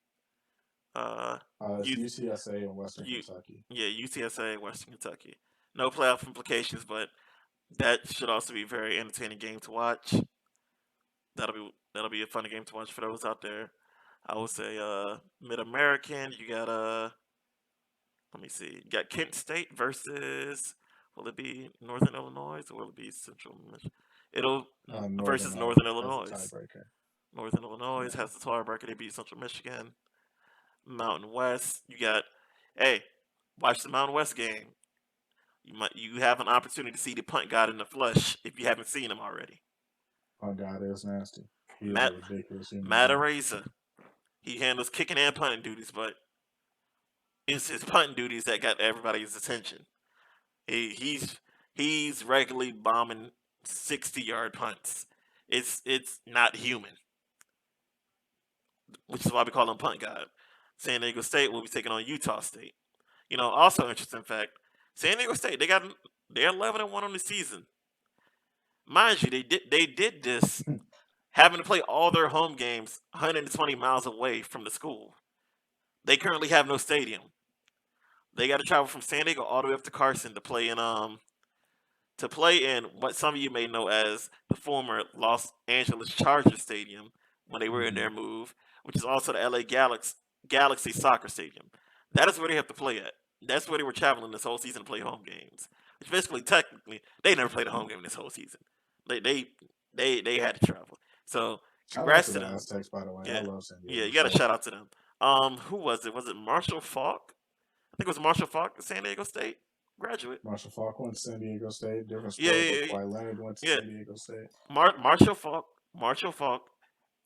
It's U, UTSA and Western U, Kentucky. yeah, UTSA, Western Kentucky. No playoff implications, but that should also be a very entertaining game to watch. That'll be a funny game to watch for those out there. I would say Mid American. You got let me see. You got Kent State versus, will it be Northern Illinois or will it be Central Michigan? It'll Northern versus Northern has a Illinois. tiebreaker. Northern Illinois Yeah. has the tiebreaker. They beat Central Michigan. Mountain West. You got, hey, watch the Mountain West game. You have an opportunity to see the punt god in the flesh if you haven't seen him already. My God is nasty. He is Matt a ridiculous human Matt being. Araiza. He handles kicking and punting duties, but it's his punting duties that got everybody's attention. He's regularly bombing 60-yard punts. It's not human, which is why we call him punt god. San Diego State will be taking on Utah State. Also interesting fact: San Diego State they're 11-1 on the season. Mind you, they did this having to play all their home games 120 miles away from the school. They currently have no stadium. They got to travel from San Diego all the way up to Carson to play in what some of you may know as the former Los Angeles Chargers Stadium when they were in Mhm. their move, which is also the LA Galaxy Soccer Stadium. That is where they have to play at. That's where they were traveling this whole season to play home games. Which basically, technically, they never played a home game this whole season. They had to travel. So Shout out congrats to to the them. Aztecs, by the way. I Yeah, love San yeah, Diego you got to State. shout out to them. Who was it? Was it Marshall Falk? I think it was Marshall Falk at San Diego State graduate. Marshall Falk went to San Diego State. Different Yeah, sport, yeah, but yeah. Kawhi Leonard went to Yeah. San Diego State. Marshall Falk,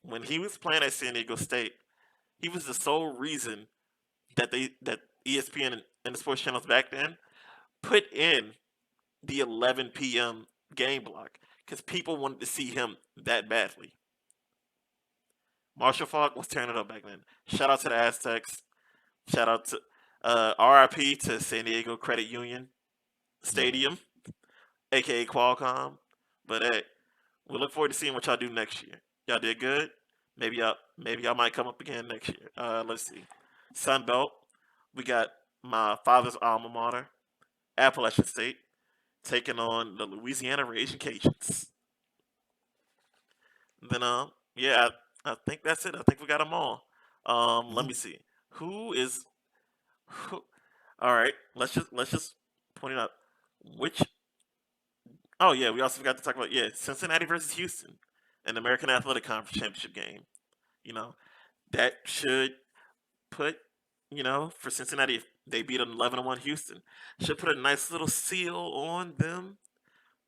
when he was playing at San Diego State, he was the sole reason that ESPN and the sports channels back then put in the 11 p.m. game block because people wanted to see him that badly. Marshall Falk was tearing it up back then. Shout out to the Aztecs. Shout out to RIP to San Diego Credit Union Stadium, aka Qualcomm. But hey, we look forward to seeing what y'all do next year. Y'all did good. Maybe y'all might come up again next year. Let's see. Sun Belt. We got my father's alma mater, Appalachian State, taking on the Louisiana Raging Cajuns. Then yeah, I think that's it. I think we got them all. Let me see. Who is who? All right. Let's just point it out. Which? Oh yeah, we also forgot to talk about Cincinnati versus Houston, an American Athletic Conference championship game. You know that should put for Cincinnati if they beat an 11-1 Houston should put a nice little seal on them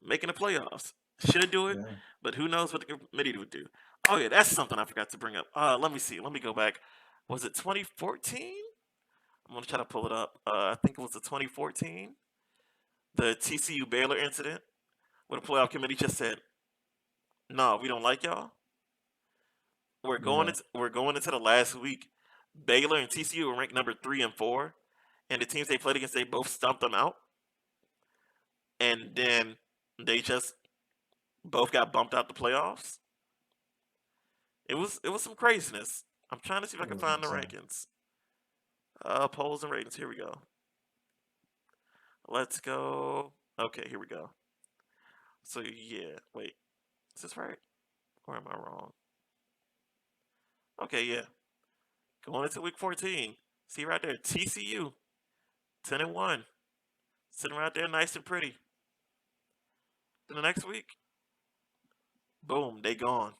making the playoffs. Should do it, Yeah. but who knows what the committee would do. Oh yeah, that's something I forgot to bring up. Let me see. Let me go back. Was it 2014? I'm gonna try to pull it up. I think it was the 2014, the TCU Baylor incident, where the playoff committee just said, "No, we don't like y'all. Yeah. We're going into the last week. Baylor and TCU were ranked number 3 and 4, and the teams they played against they both stumped them out, and then they just both got bumped out the playoffs. It was some craziness. I'm trying to see if I It can was find the insane. rankings. Polls and ratings. Here we go. Let's go. Okay, here we go. So yeah, wait, is this right or am I wrong? Okay, yeah. Going into week 14. See right there, TCU 10-1, sitting right there, nice and pretty. Then the next week, boom, they gone.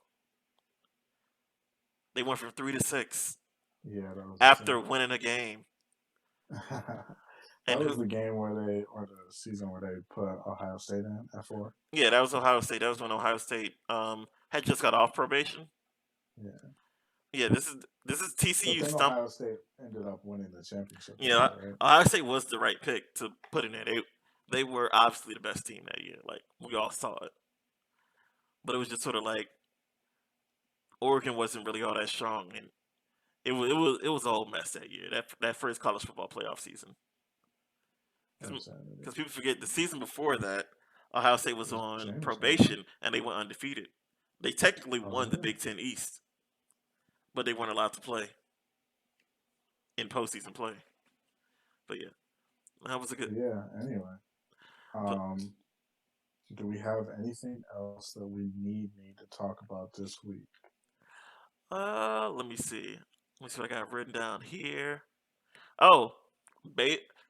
They went from 3-6 Yeah, that was after insane. winning a game. That And was who? the game or the season where they put Ohio State in at 4. Yeah, that was Ohio State. That was when Ohio State had just got off probation. Yeah. Yeah, this is But TCU then stump. Ohio State ended up winning the championship. Yeah, That year, right? Ohio State was the right pick to put in there. They were obviously the best team that year. Like we all saw it, but it was just sort of like Oregon wasn't really all that strong, and it was a whole mess that year. That first college football playoff season. Insanity. Because people forget the season before that, Ohio State was It was on James, wasn't it? probation and they went undefeated. They technically Oh, won the really? Big Ten East, but they weren't allowed to play in postseason play. But yeah, that was a good. Yeah. Anyway, But, do we have anything else that we need to talk about this week? let me see. Let me see what I got written down here. Oh,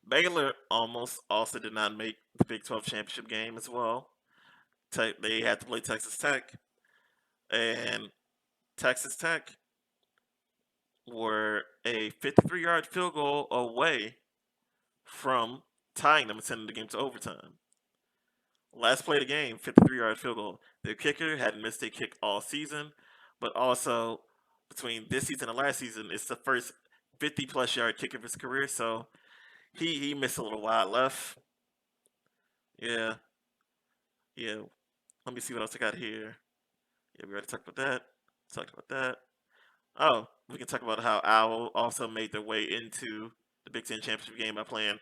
Baylor almost also did not make the Big 12 championship game as well. They had to play Texas Tech, and Texas Tech were a 53-yard field goal away from tying them and sending the game to overtime. Last play of the game, 53-yard field goal. Their kicker hadn't missed a kick all season, but also between this season and last season, it's the first 50-plus yard kick of his career. So he missed a little wide left. Yeah, yeah. Let me see what else I got here. Yeah, we already talked about that. Talked about that. Oh, we can talk about how Owl also made their way into the Big Ten championship game by playing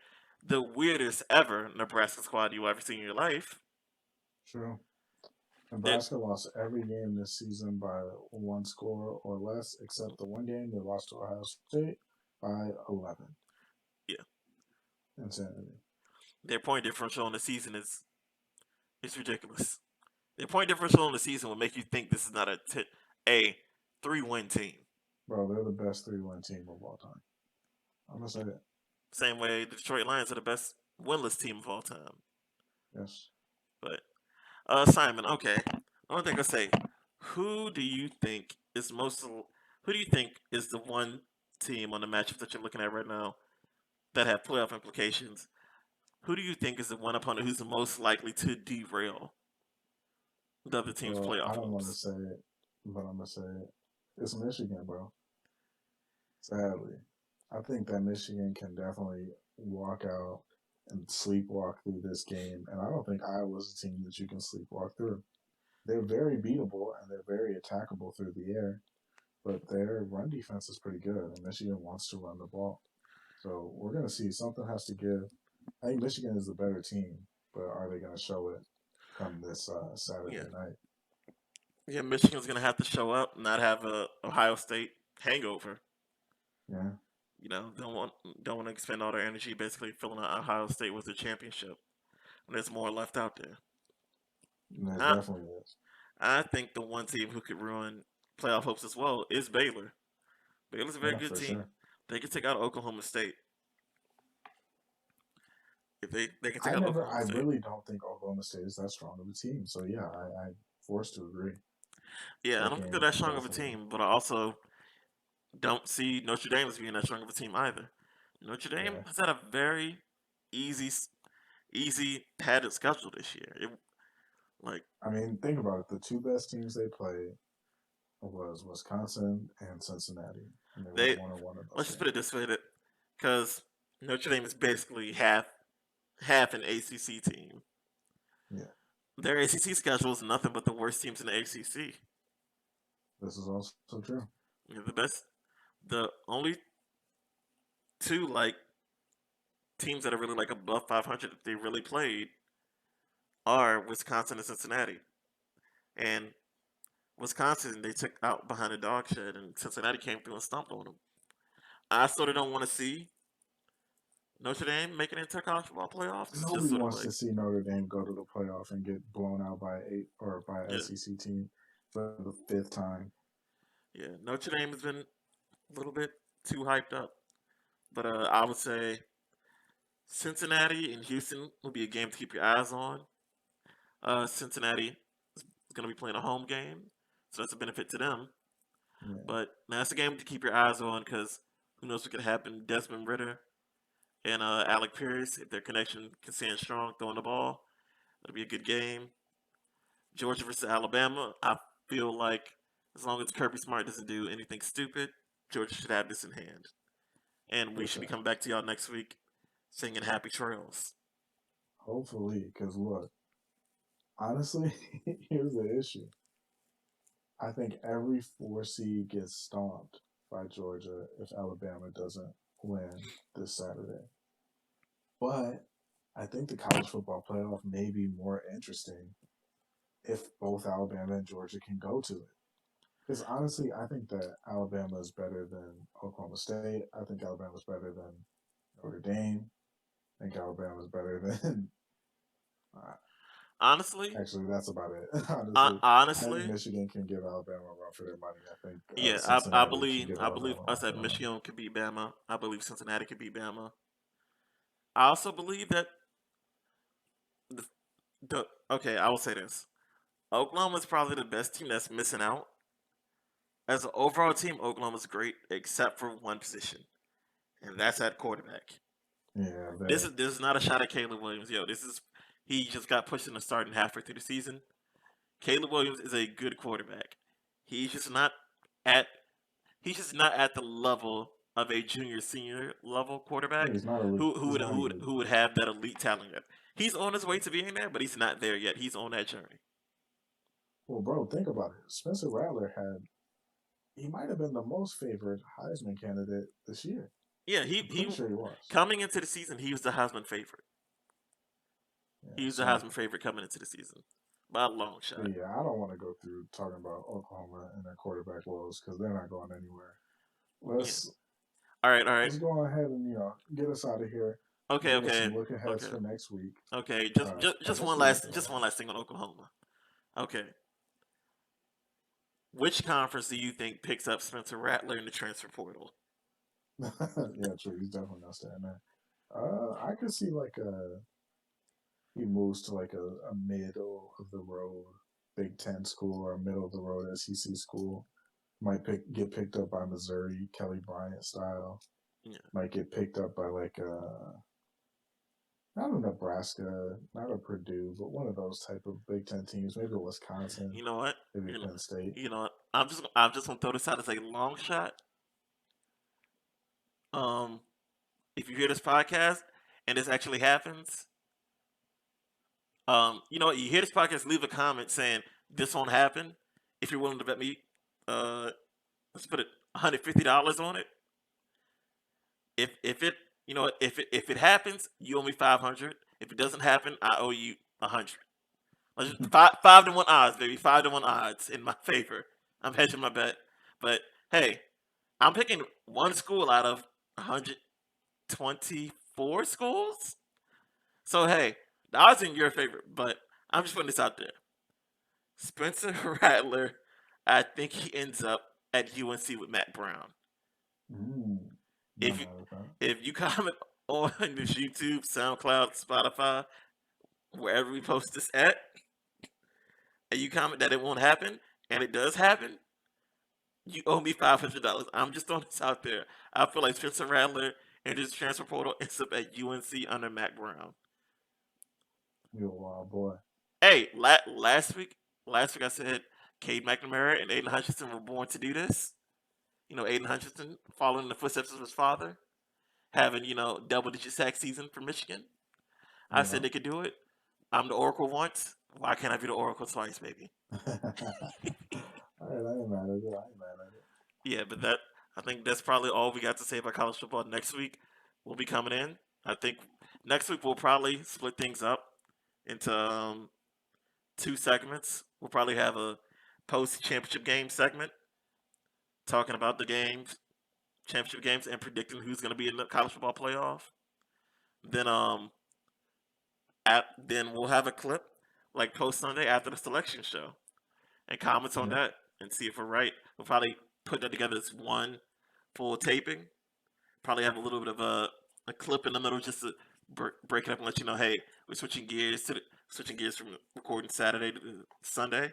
the weirdest ever Nebraska squad you ever seen in your life. True. That Nebraska lost every game this season by one score or less, except the one game they lost to Ohio State by 11. Yeah. Insanity. their point differential in the season is it's ridiculous. Their point differential in the season will make you think this is not a 3-win team. Bro, they're the best 3-win team of all time. I'm going to say that. Same way the Detroit Lions are the best winless team of all time. Yes. But Simon, okay. One thing I say, who do you think is the one team on the matchup that you're looking at right now that have playoff implications? Who do you think is the one opponent who's the most likely to derail the other team's Bro, playoff I don't want to hopes? say it, but I'm going to say it. It's Michigan, bro. Sadly. I think that Michigan can definitely walk out and sleepwalk through this game. And I don't think Iowa's a team that you can sleepwalk through. They're very beatable and they're very attackable through the air, but their run defense is pretty good, and Michigan wants to run the ball. So we're going to see something has to give. I think Michigan is the better team, but are they going to show it come this Saturday Yeah. night? Yeah, Michigan's gonna have to show up, not have a Ohio State hangover. Yeah, You know, don't want to expend all their energy basically filling out Ohio State with a championship when there's more left out there. and it I definitely is. I think the one team who could ruin playoff hopes as well is Baylor. Baylor's a very Yeah, good for team. sure. They can take out Oklahoma State. If they can take out I Oklahoma State. really don't think Oklahoma State is that strong of a team. So yeah, I'm forced to agree. Yeah, I That don't think they're game that can strong of a definitely. team, but I also don't see Notre Dame as being that strong of a team either. Notre Dame Yeah, has had a very easy, easy padded schedule this year. Like, I mean, think about it. The two best teams they played was Wisconsin and Cincinnati, and they went they 1-1 in those let's just put it games. this way, that because Notre Dame is basically half an ACC team. Yeah, Their ACC schedule is nothing but the worst teams in the ACC. this is also true. The best, the only two like teams that are really like above 500 that they really played are Wisconsin and Cincinnati. And Wisconsin they took out behind the dog shed, and Cincinnati came through and stomped on them. I sort of don't want to see Notre Dame making it into college football playoffs. It's just Nobody sort of wants like, to see Notre Dame go to the playoff and get blown out by an yeah, SEC team for the fifth time. yeah. Notre Dame has been a little bit too hyped up, but I would say Cincinnati and Houston will be a game to keep your eyes on. Cincinnati is going to be playing a home game, so that's a benefit to them. Yeah, But that's a game to keep your eyes on because who knows what could happen. Desmond Ritter and Alec Pierce, if their connection can stand strong throwing the ball, that'll be a good game. Georgia versus Alabama, I feel like as long as Kirby Smart doesn't do anything stupid, Georgia should have this in hand. And we for should be sure. coming back to y'all next week singing Happy Trails. Hopefully, because look, honestly, here's the issue. I think every 4 seed gets stomped by Georgia if Alabama doesn't win this Saturday. But I think the college football playoff may be more interesting if both Alabama and Georgia can go to it. Because honestly, I think that Alabama is better than Oklahoma State. I think Alabama is better than Notre Dame. I think Alabama is better than. Uh, Honestly, actually, that's about it. Honestly, I think honestly, Michigan can give Alabama a run for their money. I think yeah, Cincinnati can give I believe Alabama a run us for at their money. Michigan could beat Bama. I believe Cincinnati could beat Bama. I also believe that the, okay, I will say this: Oklahoma is probably the best team that's missing out. As an overall team, Oklahoma's great except for one position, and that's at quarterback. Yeah, This is not a shot at Caleb Williams. Yo, he just got pushed in the starting halfway through the season. Caleb Williams is a good quarterback. He's just not at he's just not at the level of a junior senior level yeah, quarterback he's not elite. He's not elite. who would have that elite talent yet. He's on his way to being there, but he's not there yet. He's on that journey. Well, bro, think about it. Spencer Rattler he might have been the most favored Heisman candidate this year. Yeah, I'm pretty sure he was. coming into the season, he was the Heisman favorite. Yeah, He was the Heisman favorite coming into the season by a long shot. Yeah, I don't want to go through talking about Oklahoma and their quarterback woes because they're not going anywhere. Let's All right. let's go ahead and get us out of here. Okay. Some look aheads for next week. Okay, just one last thing on Oklahoma. Okay. Which conference do you think picks up Spencer Rattler in the transfer portal? Yeah, true. He's definitely not staying there. I could see he moves to a middle of the road Big Ten school or a middle of the road SEC school. Might get picked up by Missouri, Kelly Bryant style. Yeah. Might get picked up by not a Nebraska, not a Purdue, but one of those type of Big Ten teams. Maybe Wisconsin. You know what? Maybe Penn State. You know what? I'm just gonna throw this out as a long shot. If you hear this podcast and this actually happens, you know what? You hear this podcast, leave a comment saying this won't happen. If you're willing to bet me, let's put it $150 on it. If it happens, you owe me $500. If it doesn't happen, I owe you $100. Five to 1 odds, baby. 5 to 1 odds in my favor. I'm hedging my bet. But hey, I'm picking one school out of 124 schools. So hey, the odds are in your favor, but I'm just putting this out there. Spencer Rattler, I think he ends up at UNC with Matt Brown. If you comment on this YouTube, SoundCloud, Spotify, wherever we post this at, and you comment that it won't happen, and it does happen, you owe me $500. I'm just throwing this out there. I feel like Spencer Rattler and his transfer portal ends up at UNC under Matt Brown. You're a wild boy. Hey, last week I said Cade McNamara and Aiden Hutchinson were born to do this. You know, Aiden Hutchinson following in the footsteps of his father, having, double-digit sack season for Michigan. I said they could do it. I'm the Oracle once. Why can't I be the Oracle twice, baby? All right, I ain't mad at it. Yeah, but I think that's probably all we got to say about college football. Next week, we'll be coming in. I think next week we'll probably split things up into 2 segments. We'll probably have a post-championship game segment talking about the championship games, and predicting who's going to be in the college football playoff. Then then we'll have a clip like post Sunday after the selection show, and comments on that, and see if we're right. We'll probably put that together as one full taping. Probably have a little bit of a clip in the middle just to break it up and let you know, hey, we're switching gears from recording Saturday to Sunday,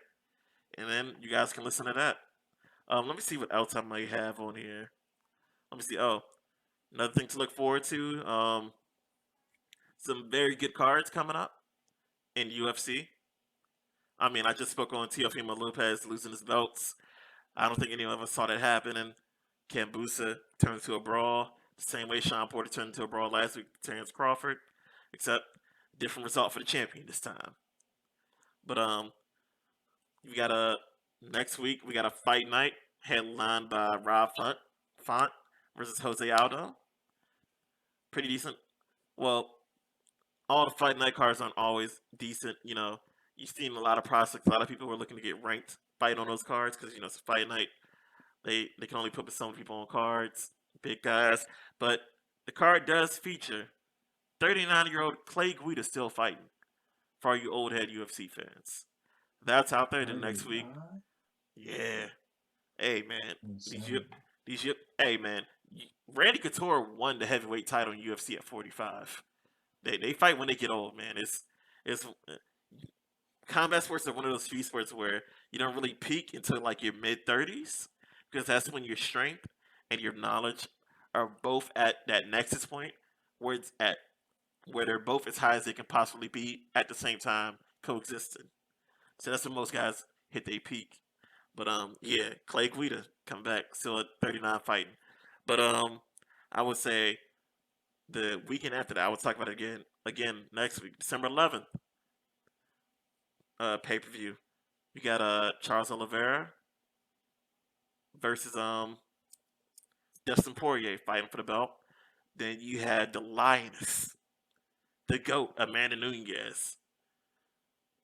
and then you guys can listen to that. Let me see what else I might have on here. Let me see. Oh, another thing to look forward to. Some very good cards coming up in UFC. I mean, I just spoke on Teofimo Lopez losing his belts. I don't think any of us saw that happen. And Kambusa turned into a brawl. The same way Sean Porter turned into a brawl last week with Terrence Crawford. Except different result for the champion this time. But we got next week we got a fight night headlined by Rob Font versus Jose Aldo. Pretty decent. Well, all the fight night cards aren't always decent. You've seen a lot of prospects, a lot of people who are looking to get ranked fight on those cards because it's a fight night. They can only put some people on cards, big guys. But the card does feature 39-year-old Clay Guida still fighting for all you old head UFC fans. That's out there the next week. Yeah. Hey man, hey man, Randy Couture won the heavyweight title in UFC at 45. They fight when they get old, man. It's combat sports are one of those few sports where you don't really peak until like your mid-30s, because that's when your strength and your knowledge are both at that nexus point where it's at, where they're both as high as they can possibly be at the same time, coexisting. So that's when most guys hit their peak. But yeah, Clay Guida come back still at 39 fighting. But I would say the weekend after that, I would talk about it again next week, December 11th, pay per view. You got Charles Oliveira versus Dustin Poirier fighting for the belt. Then you had the Lioness, the GOAT, Amanda Nunes,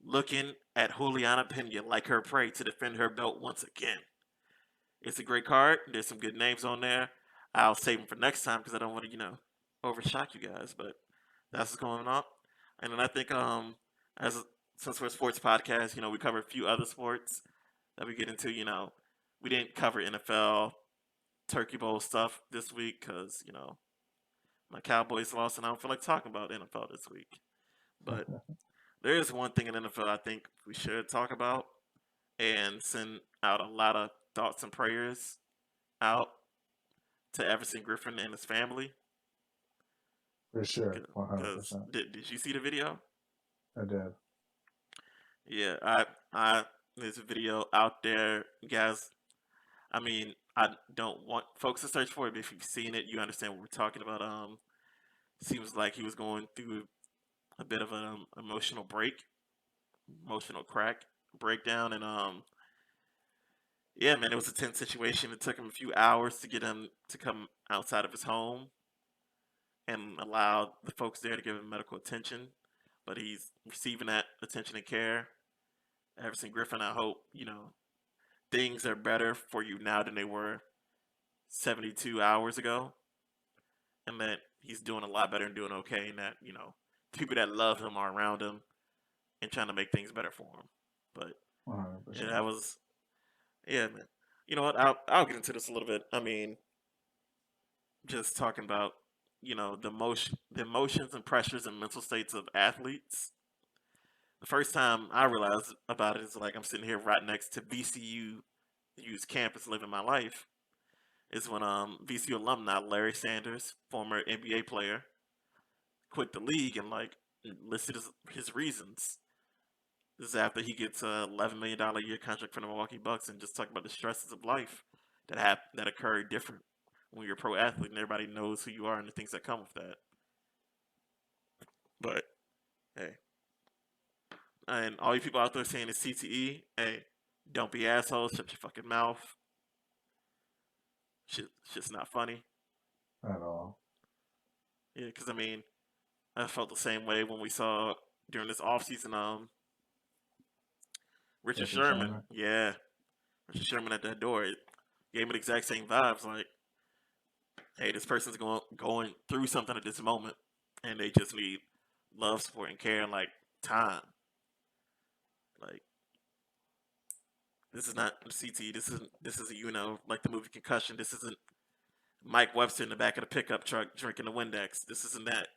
looking at Juliana Pena like her prey to defend her belt once again. It's a great card. There's some good names on there. I'll save them for next time because I don't want to, overshock you guys. But that's what's going on. And then I think, since we're a sports podcast, we cover a few other sports that we get into. We didn't cover NFL, Turkey Bowl stuff this week because my Cowboys lost, and I don't feel like talking about NFL this week. But there is one thing in NFL I think we should talk about and send out a lot of thoughts and prayers out to Everson Griffin and his family. For sure, 100%. Because did you see the video? I did. Yeah, there's a video out there, guys. I mean, I don't want folks to search for it, but if you've seen it, you understand what we're talking about. Seems like he was going through a bit of an emotional breakdown, and yeah, man, it was a tense situation. It took him a few hours to get him to come outside of his home and allow the folks there to give him medical attention. But he's receiving that attention and care. Everson Griffin, I hope, things are better for you now than they were 72 hours ago. And that he's doing a lot better and doing okay. And that, the people that love him are around him and trying to make things better for him. But 100%. Yeah, man. You know what? I'll get into this a little bit. I mean, just talking about the emotions and pressures and mental states of athletes. The first time I realized about it is like I'm sitting here right next to VCU's campus, living my life. Is when VCU alumni Larry Sanders, former NBA player, quit the league and listed his reasons. This is after he gets a $11 million a year contract from the Milwaukee Bucks, and just talk about the stresses of life that occur different when you're a pro athlete and everybody knows who you are and the things that come with that. But hey, and all you people out there saying it's CTE, hey, don't be assholes, shut your fucking mouth. Shit's not funny at all. Yeah, because I mean, I felt the same way when we saw during this offseason, Richard Sherman. Yeah, Richard Sherman at that door. It gave me the exact same vibes. Like, hey, this person's going through something at this moment, and they just need love, support, and care, and time. Like, this is not CT. This is like the movie Concussion. This isn't Mike Webster in the back of the pickup truck drinking the Windex. This isn't that.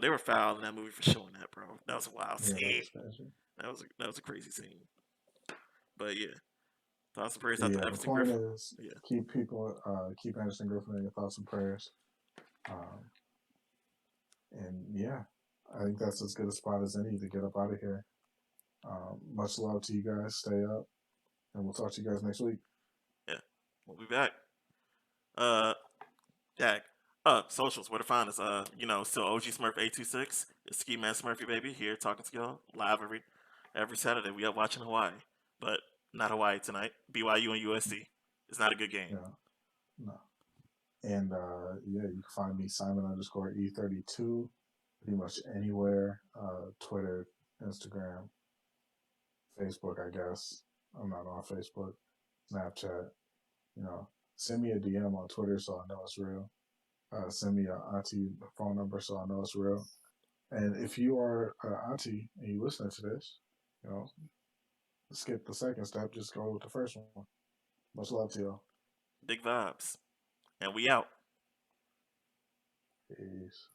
They were fouled in that movie for showing that, bro. That was a wild scene. That was a crazy scene. But yeah, thoughts and prayers out to Everson Griffin. The point is, keep Everson Griffin in your thoughts and prayers. And yeah, I think that's as good a spot as any to get up out of here. Much love to you guys. Stay up, and we'll talk to you guys next week. Yeah, we'll be back. Jack. Socials, where to find us. Still OG Smurf 826. It's Ski Man Smurfy, baby, here talking to y'all live every Saturday. We up watching Hawaii, but not Hawaii tonight. BYU and USC. It's not a good game. Yeah, no. And you can find me Simon_E32 pretty much anywhere. Twitter, Instagram, Facebook, I guess. I'm not on Facebook. Snapchat. Send me a DM on Twitter so I know it's real. Send me an auntie phone number so I know it's real. And if you are an auntie and you listen to this, skip the second step. Just go with the first one. Much love to y'all. Big vibes. And we out. Peace.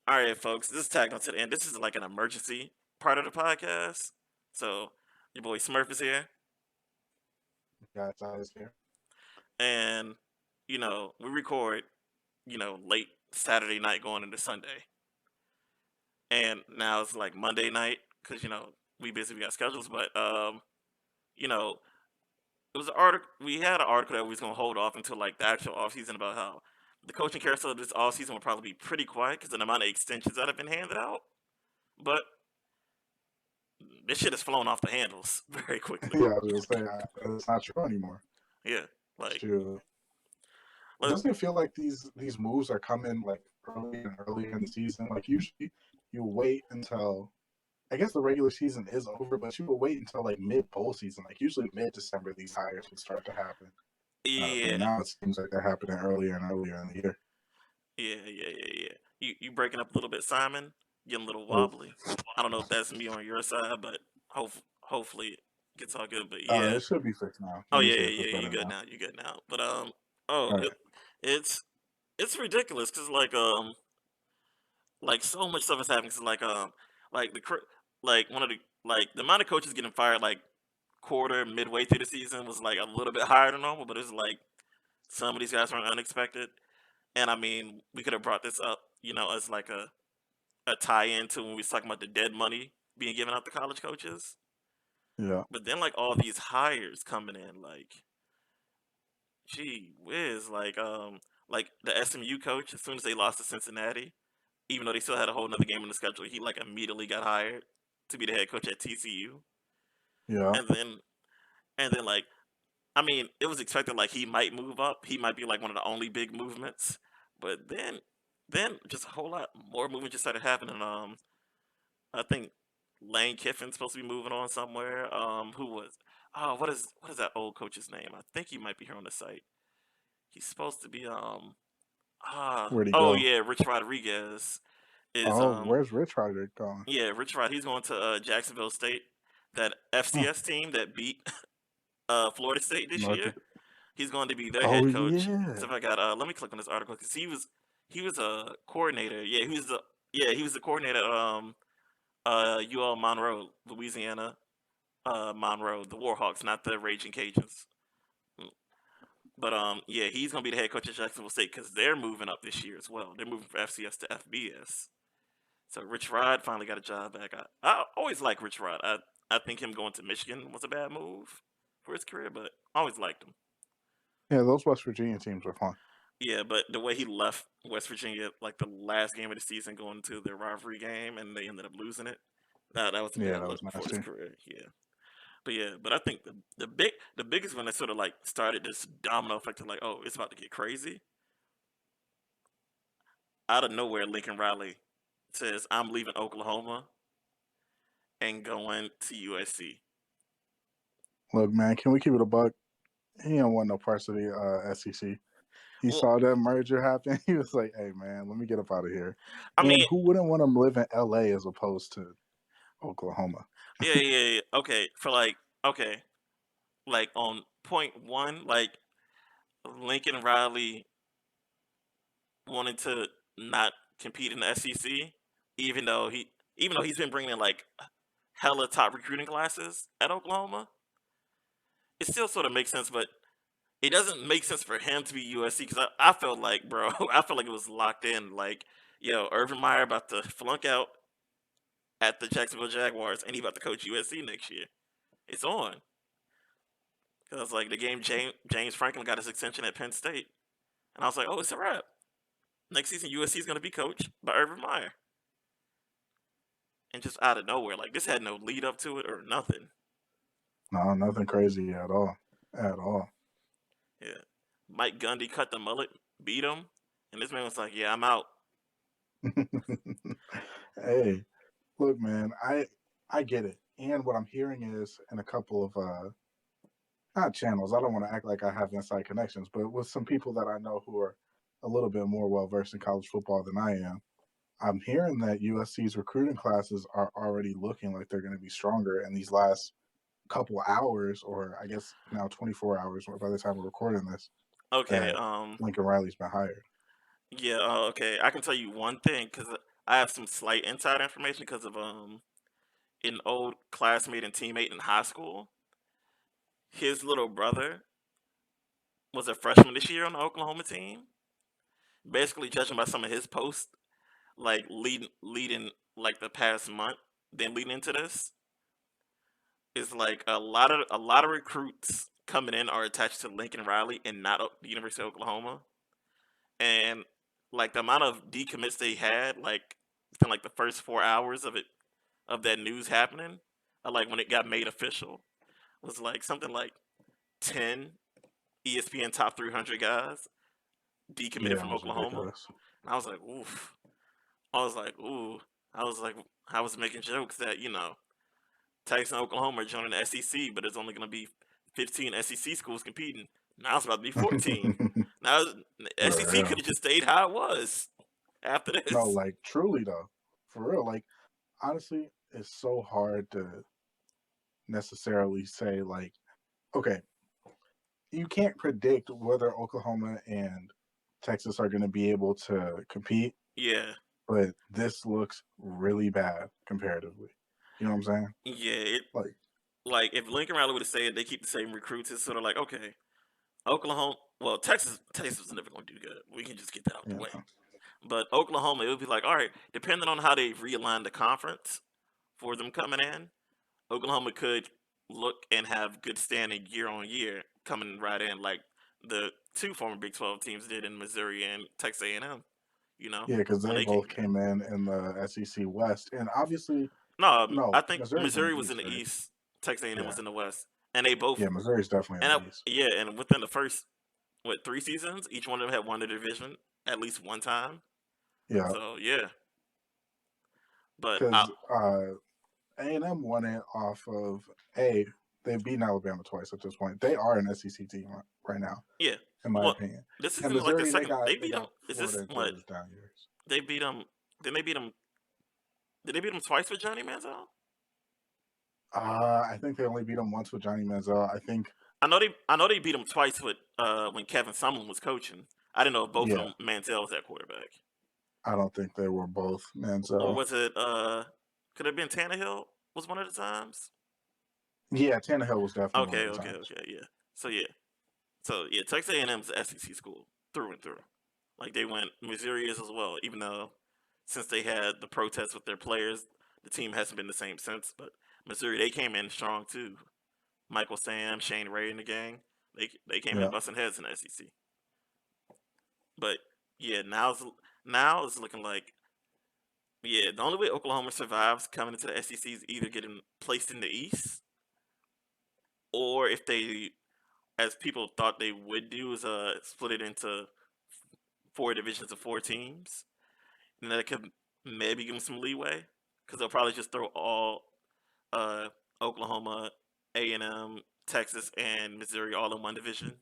All right, folks. This is tagged on to the end. This is like an emergency part of the podcast. So your boy Smurf is here. Guys, I was here. And we record late Saturday night going into Sunday, and now it's like Monday night because we basically got schedules, but you know, it was an article. We had an article that we was gonna hold off until like the actual off season about how the coaching carousel this off season will probably be pretty quiet because of the amount of extensions that have been handed out. But this shit has flown off the handles very quickly. Yeah, I was gonna say it's not true anymore. Yeah, like Shoot. Doesn't it feel like these moves are coming like early and early in the season? Like usually you wait until I guess the regular season is over, but you will wait until like mid bowl season. Like usually mid December these hires would start to happen. But yeah, now it seems like they're happening earlier and earlier in the year. yeah. You breaking up a little bit, Simon. Getting a little Oh, wobbly. I don't know if that's me on your side, but hopefully it gets all good. But yeah. it should be fixed now. Oh Let me yeah, see yeah, if it's yeah. You better good now. now? You good now? But All right. it's it's ridiculous because like so much stuff is happening. Cause like like one of the like the amount of coaches getting fired like quarter midway through the season was like a little bit higher than normal, but it's like some of these guys weren't unexpected. And I mean, we could have brought this up, as like a tie-in to when we was talking about the dead money being given out to college coaches. Yeah. But then like all these hires coming in, like, gee whiz, like the SMU coach, as soon as they lost to Cincinnati, even though they still had a whole nother game on the schedule, he like immediately got hired to be the head coach at TCU. Yeah. And then like I mean, it was expected like he might move up. He might be like one of the only big movements. But then just a whole lot more movement just started happening. I think Lane Kiffin's supposed to be moving on somewhere. Who was what is that old coach's name? I think he might be here on the site. He's supposed to be Where'd he oh go? yeah, Rich Rodriguez is Oh, where's Rich Roderick going? yeah, Rich Rod, he's going to Jacksonville State. That Huh. FCS team that beat Florida State this North. year. He's going to be their Oh head coach. yeah. So if I got let me click on this article because he was a coordinator. He was the coordinator at UL Monroe, Louisiana. Monroe, the Warhawks, not the Raging Cajuns. Mm. But yeah, he's gonna be the head coach at Jacksonville State because they're moving up this year as well. They're moving from FCS to FBS. So Rich Rod finally got a job back. I always like Rich Rod. I think him going to Michigan was a bad move for his career, but I always liked him. Yeah, those West Virginia teams were fun. Yeah, but the way he left West Virginia, like the last game of the season, going to the rivalry game, and they ended up losing it. That was a Yeah, bad that look was for his nasty. career. But I think the biggest one that sort of like started this domino effect of like, oh, it's about to get crazy. Out of nowhere, Lincoln Riley says, "I'm leaving Oklahoma and going to USC." Look, man, can we keep it a buck? He don't want no parts of the SEC. He Well, saw that merger happen. He was like, "Hey, man, let me get up out of here." I And mean, who wouldn't want to live in LA as opposed to Oklahoma? yeah. Okay, okay, like on point one, like Lincoln Riley wanted to not compete in the SEC, even though he's been bringing in like hella top recruiting classes at Oklahoma. It still sort of makes sense, but it doesn't make sense for him to be USC because I felt like, bro, I felt like it was locked in. Like, Urban Meyer about to flunk out at the Jacksonville Jaguars, and he about to coach USC next year. It's on because like the game James Franklin got his extension at Penn State, and I was like, oh, it's a wrap. Next season, USC is going to be coached by Urban Meyer. And just out of nowhere, like this had no lead up to it or nothing. No, nothing crazy at all. At all. Yeah, Mike Gundy cut the mullet, beat him, and this man was like, "Yeah, I'm out." Hey, look, man, I get it. And what I'm hearing is in a couple of not channels. I don't want to act like I have inside connections, but with some people that I know who are a little bit more well versed in college football than I am, I'm hearing that USC's recruiting classes are already looking like they're going to be stronger in these last couple hours, or I guess now 24 hours by the time we're recording this, Okay, that Lincoln Riley's been hired. yeah, okay. I can tell you one thing because I have some slight inside information because of an old classmate and teammate in high school. His little brother was a freshman this year on the Oklahoma team, basically judging by some of his posts, like leading like the past month, then leading into this, is like a lot of recruits coming in are attached to Lincoln Riley and not the University of Oklahoma, and like the amount of decommits they had, like within like the first 4 hours of that news happening, like when it got made official, was like something like 10 ESPN top 300 guys decommitted Yeah, it from was Oklahoma. ridiculous. And I was like, oof. I was like, ooh. I was like, I was making jokes that Texas and Oklahoma are joining the SEC, but there's only going to be 15 SEC schools competing. Now it's about to be 14. Now the For SEC could real. have just stayed how it was after No, this. like truly though, for real. Like honestly, it's so hard to necessarily say like, okay, you can't predict whether Oklahoma and Texas are going to be able to compete, Yeah, but this looks really bad comparatively. You know what I'm saying? yeah. Like, Like if Lincoln Riley would have said they keep the same recruits, it's sort of like okay, Oklahoma. Well, Texas is never going to do good. We can just get that out you the way. know, But Oklahoma, it would be like, all right, depending on how they realign the conference for them coming in, Oklahoma could look and have good standing year on year coming right in, like the two former Big 12 teams did in Missouri and Texas A&M. yeah, because When they they came both in. came in the SEC West, and obviously, No, no, I think Missouri's in Missouri the was in East, the right? East, Texas A&M Yeah, was in the West, and they both yeah, Missouri's definitely in the East. yeah, and within the first 3 seasons, each one of them had won the division at least one time. Yeah, So yeah, but because A&M won it off of a. They've beaten Alabama twice at this point. They are an SEC team right now, yeah, in my well, opinion. this And isn't like the Missouri, second. They they beat them. got Is Florida this and what Georgia's down years. they beat them? Did they beat them? Did they beat them twice with Johnny Manziel? I think they only beat them once with Johnny Manziel. I think, I know they beat them twice with when Kevin Sumlin was coaching. I didn't know if both of yeah, them Manziel was at quarterback, I don't think they were both or Manziel. was it could it have been Tannehill was one of the times? Yeah, Tannehill was definitely one of Okay, the okay, times. okay, yeah. So yeah, Texas A&M is an SEC school through and through. Like they went Missouri is as well, even though since they had the protests with their players, the team hasn't been the same since. But Missouri, they came in strong too. Michael Sam, Shane Ray, and the gang, they came in Yeah, busting heads in the SEC. But yeah, now it's looking like yeah, the only way Oklahoma survives coming into the SEC is either getting placed in the East, or if they, as people thought they would do, is split it into 4 divisions of 4 teams, and that could maybe give them some leeway because they'll probably just throw all uh, Oklahoma, A&M, Texas, and Missouri all in one division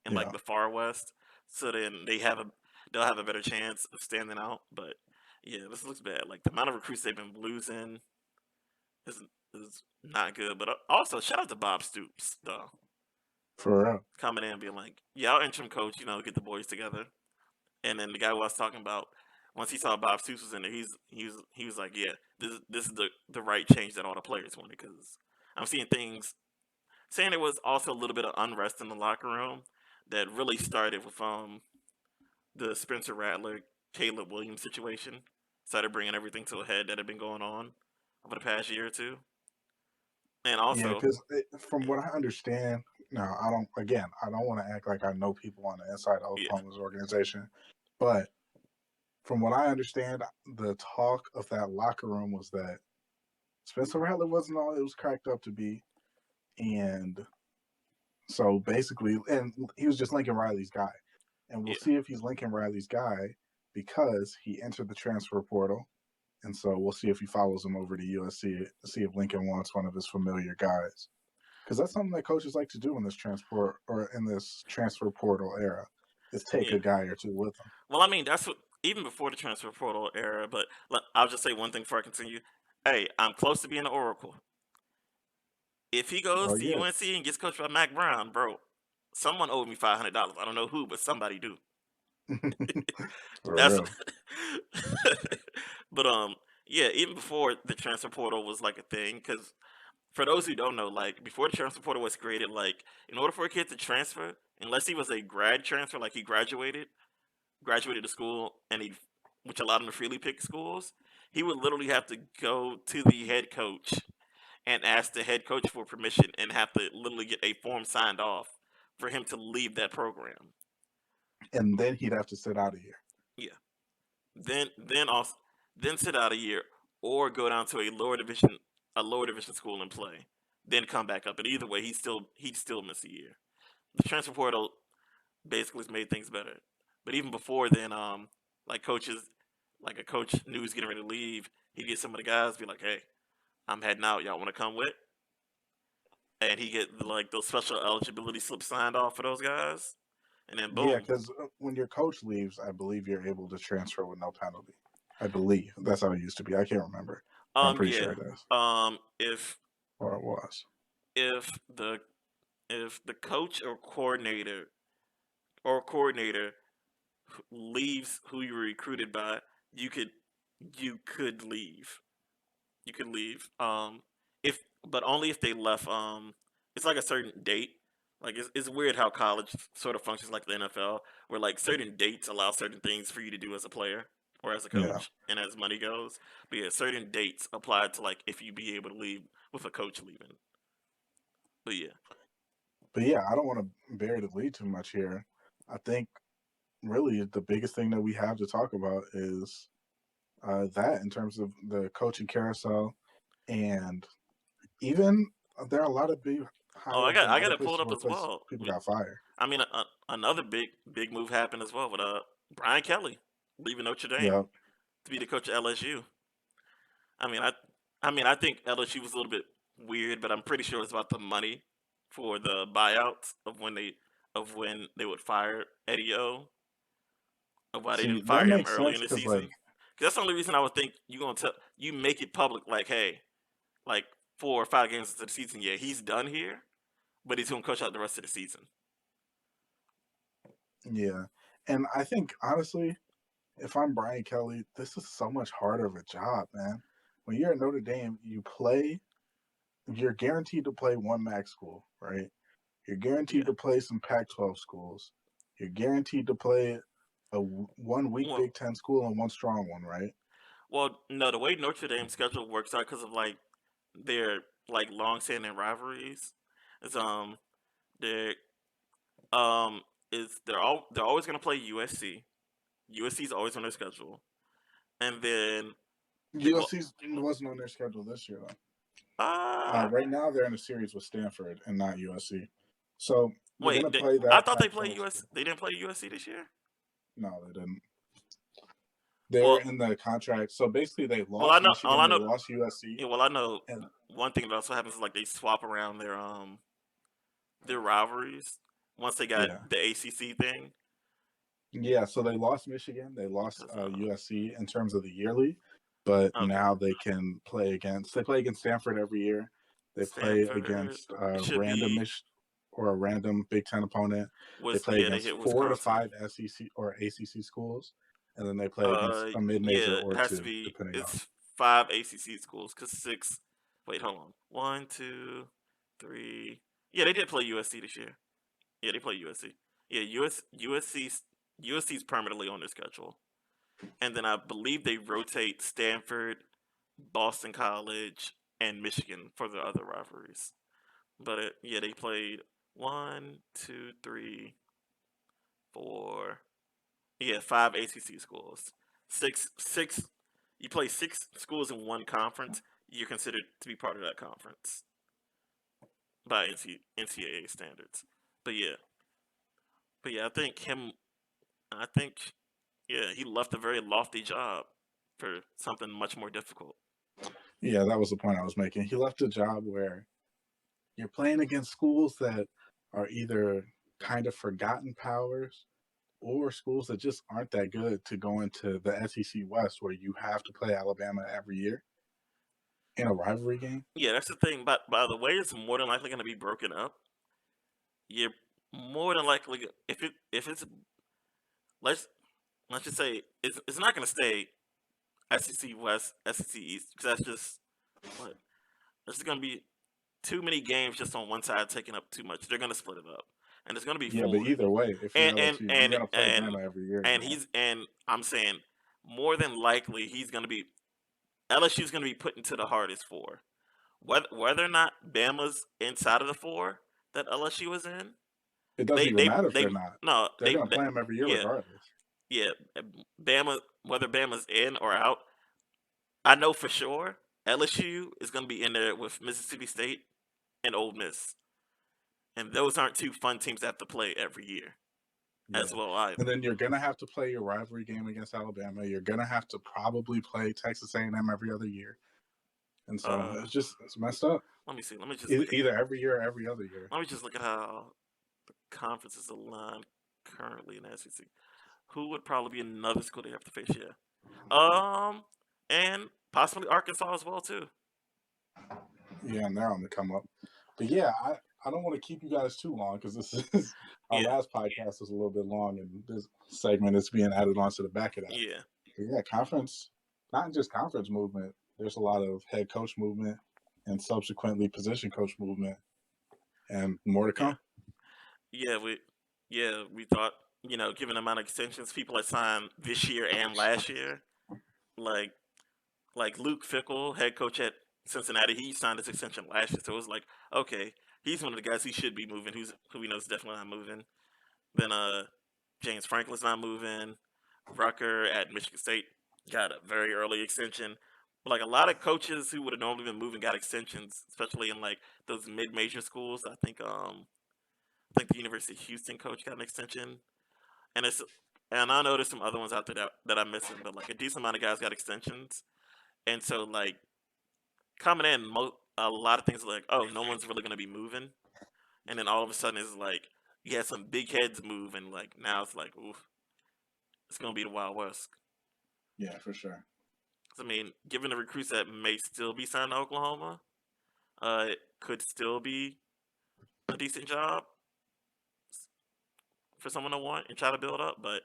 in like yeah, the far west. So then they'll have a better chance of standing out. But yeah, this looks bad. Like the amount of recruits they've been losing is is not good. But also shout out to Bob Stoops though, for real. coming in and being like, yeah, our interim coach, get the boys together. And then the guy who I was talking about, once he saw Bob Stoops was in there, he was like, yeah, this is the right change that all the players wanted because I'm seeing things saying there was also a little bit of unrest in the locker room that really started with the Spencer Rattler Caleb Williams situation. Started bringing everything to a head that had been going on over the past year or two, and Yeah, also because from what I understand, now I don't. Again, I don't want to act like I know people on the inside of yeah, Oklahoma's organization, but from what I understand, the talk of that locker room was that Spencer Rattler wasn't all it was cracked up to be, and so basically, and he was just Lincoln Riley's guy, and we'll yeah, see if he's Lincoln Riley's guy because he entered the transfer portal. And so we'll see if he follows him over to USC to see if Lincoln wants one of his familiar guys. Because that's something that coaches like to do in this transport or in this transfer portal era, is take yeah. a guy or two with them. Well, I mean that's what even before the transfer portal era. But I'll just say one thing before I continue. Hey, I'm close to being an Oracle. If he goes Oh to yeah, UNC and gets coached by Mac Brown, bro, someone owed me $500. I don't know who, but somebody do. for That's real. but yeah, even before the transfer portal was like a thing, because for those who don't know, like before the transfer portal was created, like in order for a kid to transfer, unless he was a grad transfer, like he graduated, graduated to school and which allowed him to freely pick schools, he would literally have to go to the head coach and ask the head coach for permission and have to literally get a form signed off for him to leave that program. And then he'd have to sit out a year. Yeah. Then sit out a year or go down to a lower division school and play. Then come back up. But either way, he'd still miss a year. The transfer portal basically has made things better. But even before then, like a coach knew he was getting ready to leave, he'd get some of the guys be like, "Hey, I'm heading out. Y'all want to come with?" And he get like those special eligibility slips signed off for those guys, and then Yeah, boom. because when your coach leaves, I believe you're able to transfer with no penalty. I believe that's how it used to be. I can't remember. But I'm pretty sure Yeah. it is, If or it was. if the if the coach or coordinator leaves who you were recruited by, you could you could leave. You could leave. If but only if they left. It's like a certain date. Like it's weird how college sort of functions like the NFL, where like certain dates allow certain things for you to do as a player or as a Yeah. coach, and as money goes. But yeah, certain dates apply to like if you be able to leave with a coach leaving. But yeah, But yeah, I don't want to bury the lead too much here. I think really the biggest thing that we have to talk about is that in terms of the coaching carousel, and even there are a lot of big oh, hires in I got other it pulled places up where as well. people got fired. I mean, another big move happened as well with Brian Kelly leaving Notre Dame Yeah, to be the coach at LSU. I mean, I think LSU was a little bit weird, but I'm pretty sure it's about the money for the buyouts of when they would fire Eddie O, of why they see didn't that fire him makes early sense in the because season. like 'Cause that's the only reason I would think you make it public, like, hey, like 4 or 5 games into the season, yeah, he's done here, but he's gonna coach out the rest of the season. yeah, and I think honestly, if I'm Brian Kelly, this is so much harder of a job, man. When you're at Notre Dame, you're guaranteed to play one MAC school, right? You're guaranteed Yeah. to play some Pac-12 schools. You're guaranteed to play a 1 week Well, Big Ten school and one strong one, right? no, the way Notre Dame's schedule works out because of like their like long-standing rivalries is they're um they're always gonna play USC. USC's always on their schedule, and then they will USC wasn't on their schedule this year, though. uh Right now, they're in a series with Stanford and not USC. So they're going wait to play I that thought they played Pac-12 US. school. They didn't play USC this year. No, they didn't. They're Well, in the contract. So basically, they well I lost know all I Michigan, they know lost USC, yeah, well I know and one thing that also happens is like they swap around their rivalries once they got yeah. the ACC thing. Yeah, so they lost Michigan, they lost 'Cause, USC in terms of the yearly, but okay, now they play against Stanford every year. They play Stanford. against It should be or a random Big Ten opponent. They was play yeah they against hit 4 to 5 Wisconsin. SEC or ACC schools, and then they play against a mid-major Yeah, it or has to two, be. depending on. It's 5 ACC schools because six. Wait, hold on. One, two, three. Yeah, they did play USC this year. Yeah, they play USC. Yeah, USC's permanently on their schedule, and then I believe they rotate Stanford, Boston College, and Michigan for the other rivalries. But yeah, they played one, two, three, four. Yeah, 5 ACC schools. Six. You play 6 schools in one conference. You're considered to be part of that conference by NCAA standards. But yeah, but yeah, I think him. I think yeah, he left a very lofty job for something much more difficult. Yeah, that was the point I was making. He left a job where you're playing against schools that are either kind of forgotten powers or schools that just aren't that good to go into the SEC West, where you have to play Alabama every year in a rivalry game. Yeah, that's the thing. But by the way, it's more than likely going to be broken up. You're more than likely if it's let's let's just say it's not going to stay SEC West, SEC East because that's just what there's going to be too many games just on one side taking up too much. They're going to split it up. and it's going to be Yeah, full. but either way, if you're LSU, you're And gonna play Bama every year. and I'm saying more than likely he's going to be LSU's going to be put into the hardest four. Whether or not Bama's inside of the four that LSU is in, It doesn't even matter if they they're not. no They're gonna play them every year yeah regardless. yeah Bama, whether Bama's in or out, I know for sure LSU is going to be in there with Mississippi State and Ole Miss, and those aren't two fun teams that have to play every year as well either. And then you're gonna have to play your rivalry game against Alabama. You're gonna have to probably play Texas A&M every other year, and so it's messed up. Let me see. Let me just either every year or every other year. Let me just look at how the conferences align currently in the SEC. Who would probably be another school they have to face? Yeah. And possibly Arkansas as well too. Yeah, and they're on the come up. But yeah, I don't want to keep you guys too long because this is our last podcast was a little bit long, and this segment is being added on to the back of that. Yeah. But yeah, conference, not just conference movement. There's a lot of head coach movement and subsequently position coach movement, and more to come. Yeah, we thought, given the amount of extensions people had signed this year and last year, like Luke Fickell, head coach at Cincinnati, he signed his extension last year, so it was like, okay, he's one of the guys who should be moving, who we know is definitely not moving. Then James Franklin's not moving. Rucker at Michigan State got a very early extension. But like a lot of coaches who would have normally been moving got extensions, especially in like those mid-major schools. I think the University of Houston coach got an extension, and I know there's some other ones out there that I'm missing, but like a decent amount of guys got extensions, and so like coming in, a lot of things are like, oh, no one's really gonna be moving, and then all of a sudden it's like you had some big heads move, and like now it's like, oof, it's gonna be the Wild West. Yeah, for sure. I mean, given the recruits that may still be signed to Oklahoma, it could still be a decent job for someone to want and try to build up. But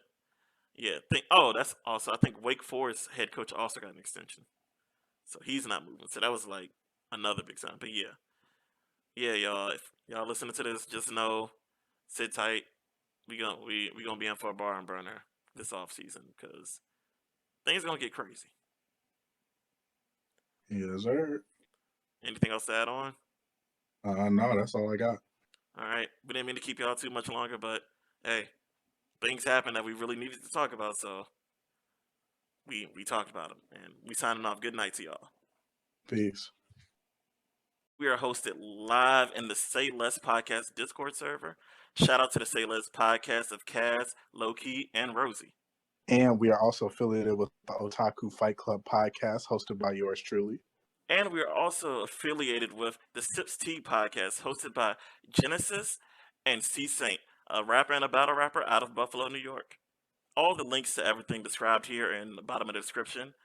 yeah, that's also, I think Wake Forest head coach also got an extension, so he's not moving. So that was like another big sign. But yeah, y'all, if y'all listening to this, just know, sit tight. We gonna be in for a barn burner this off season because things are gonna get crazy. Yes, sir. Anything else to add on? No, that's all I got. All right, we didn't mean to keep y'all too much longer, but hey, things happened that we really needed to talk about, so we talked about them, and we signing off. Good night to y'all. Peace. We are hosted live in the SayLess podcast Discord server. Shout out to the SayLess podcast of Kaz, Lowkey, and Rosy. And we are also affiliated with the Otaku Fight Club podcast, hosted by yours truly. And we are also affiliated with the Sips Tea podcast, hosted by Genesis and C Saint, a rapper and a battle rapper out of Buffalo, New York. All the links to everything described here in the bottom of the description.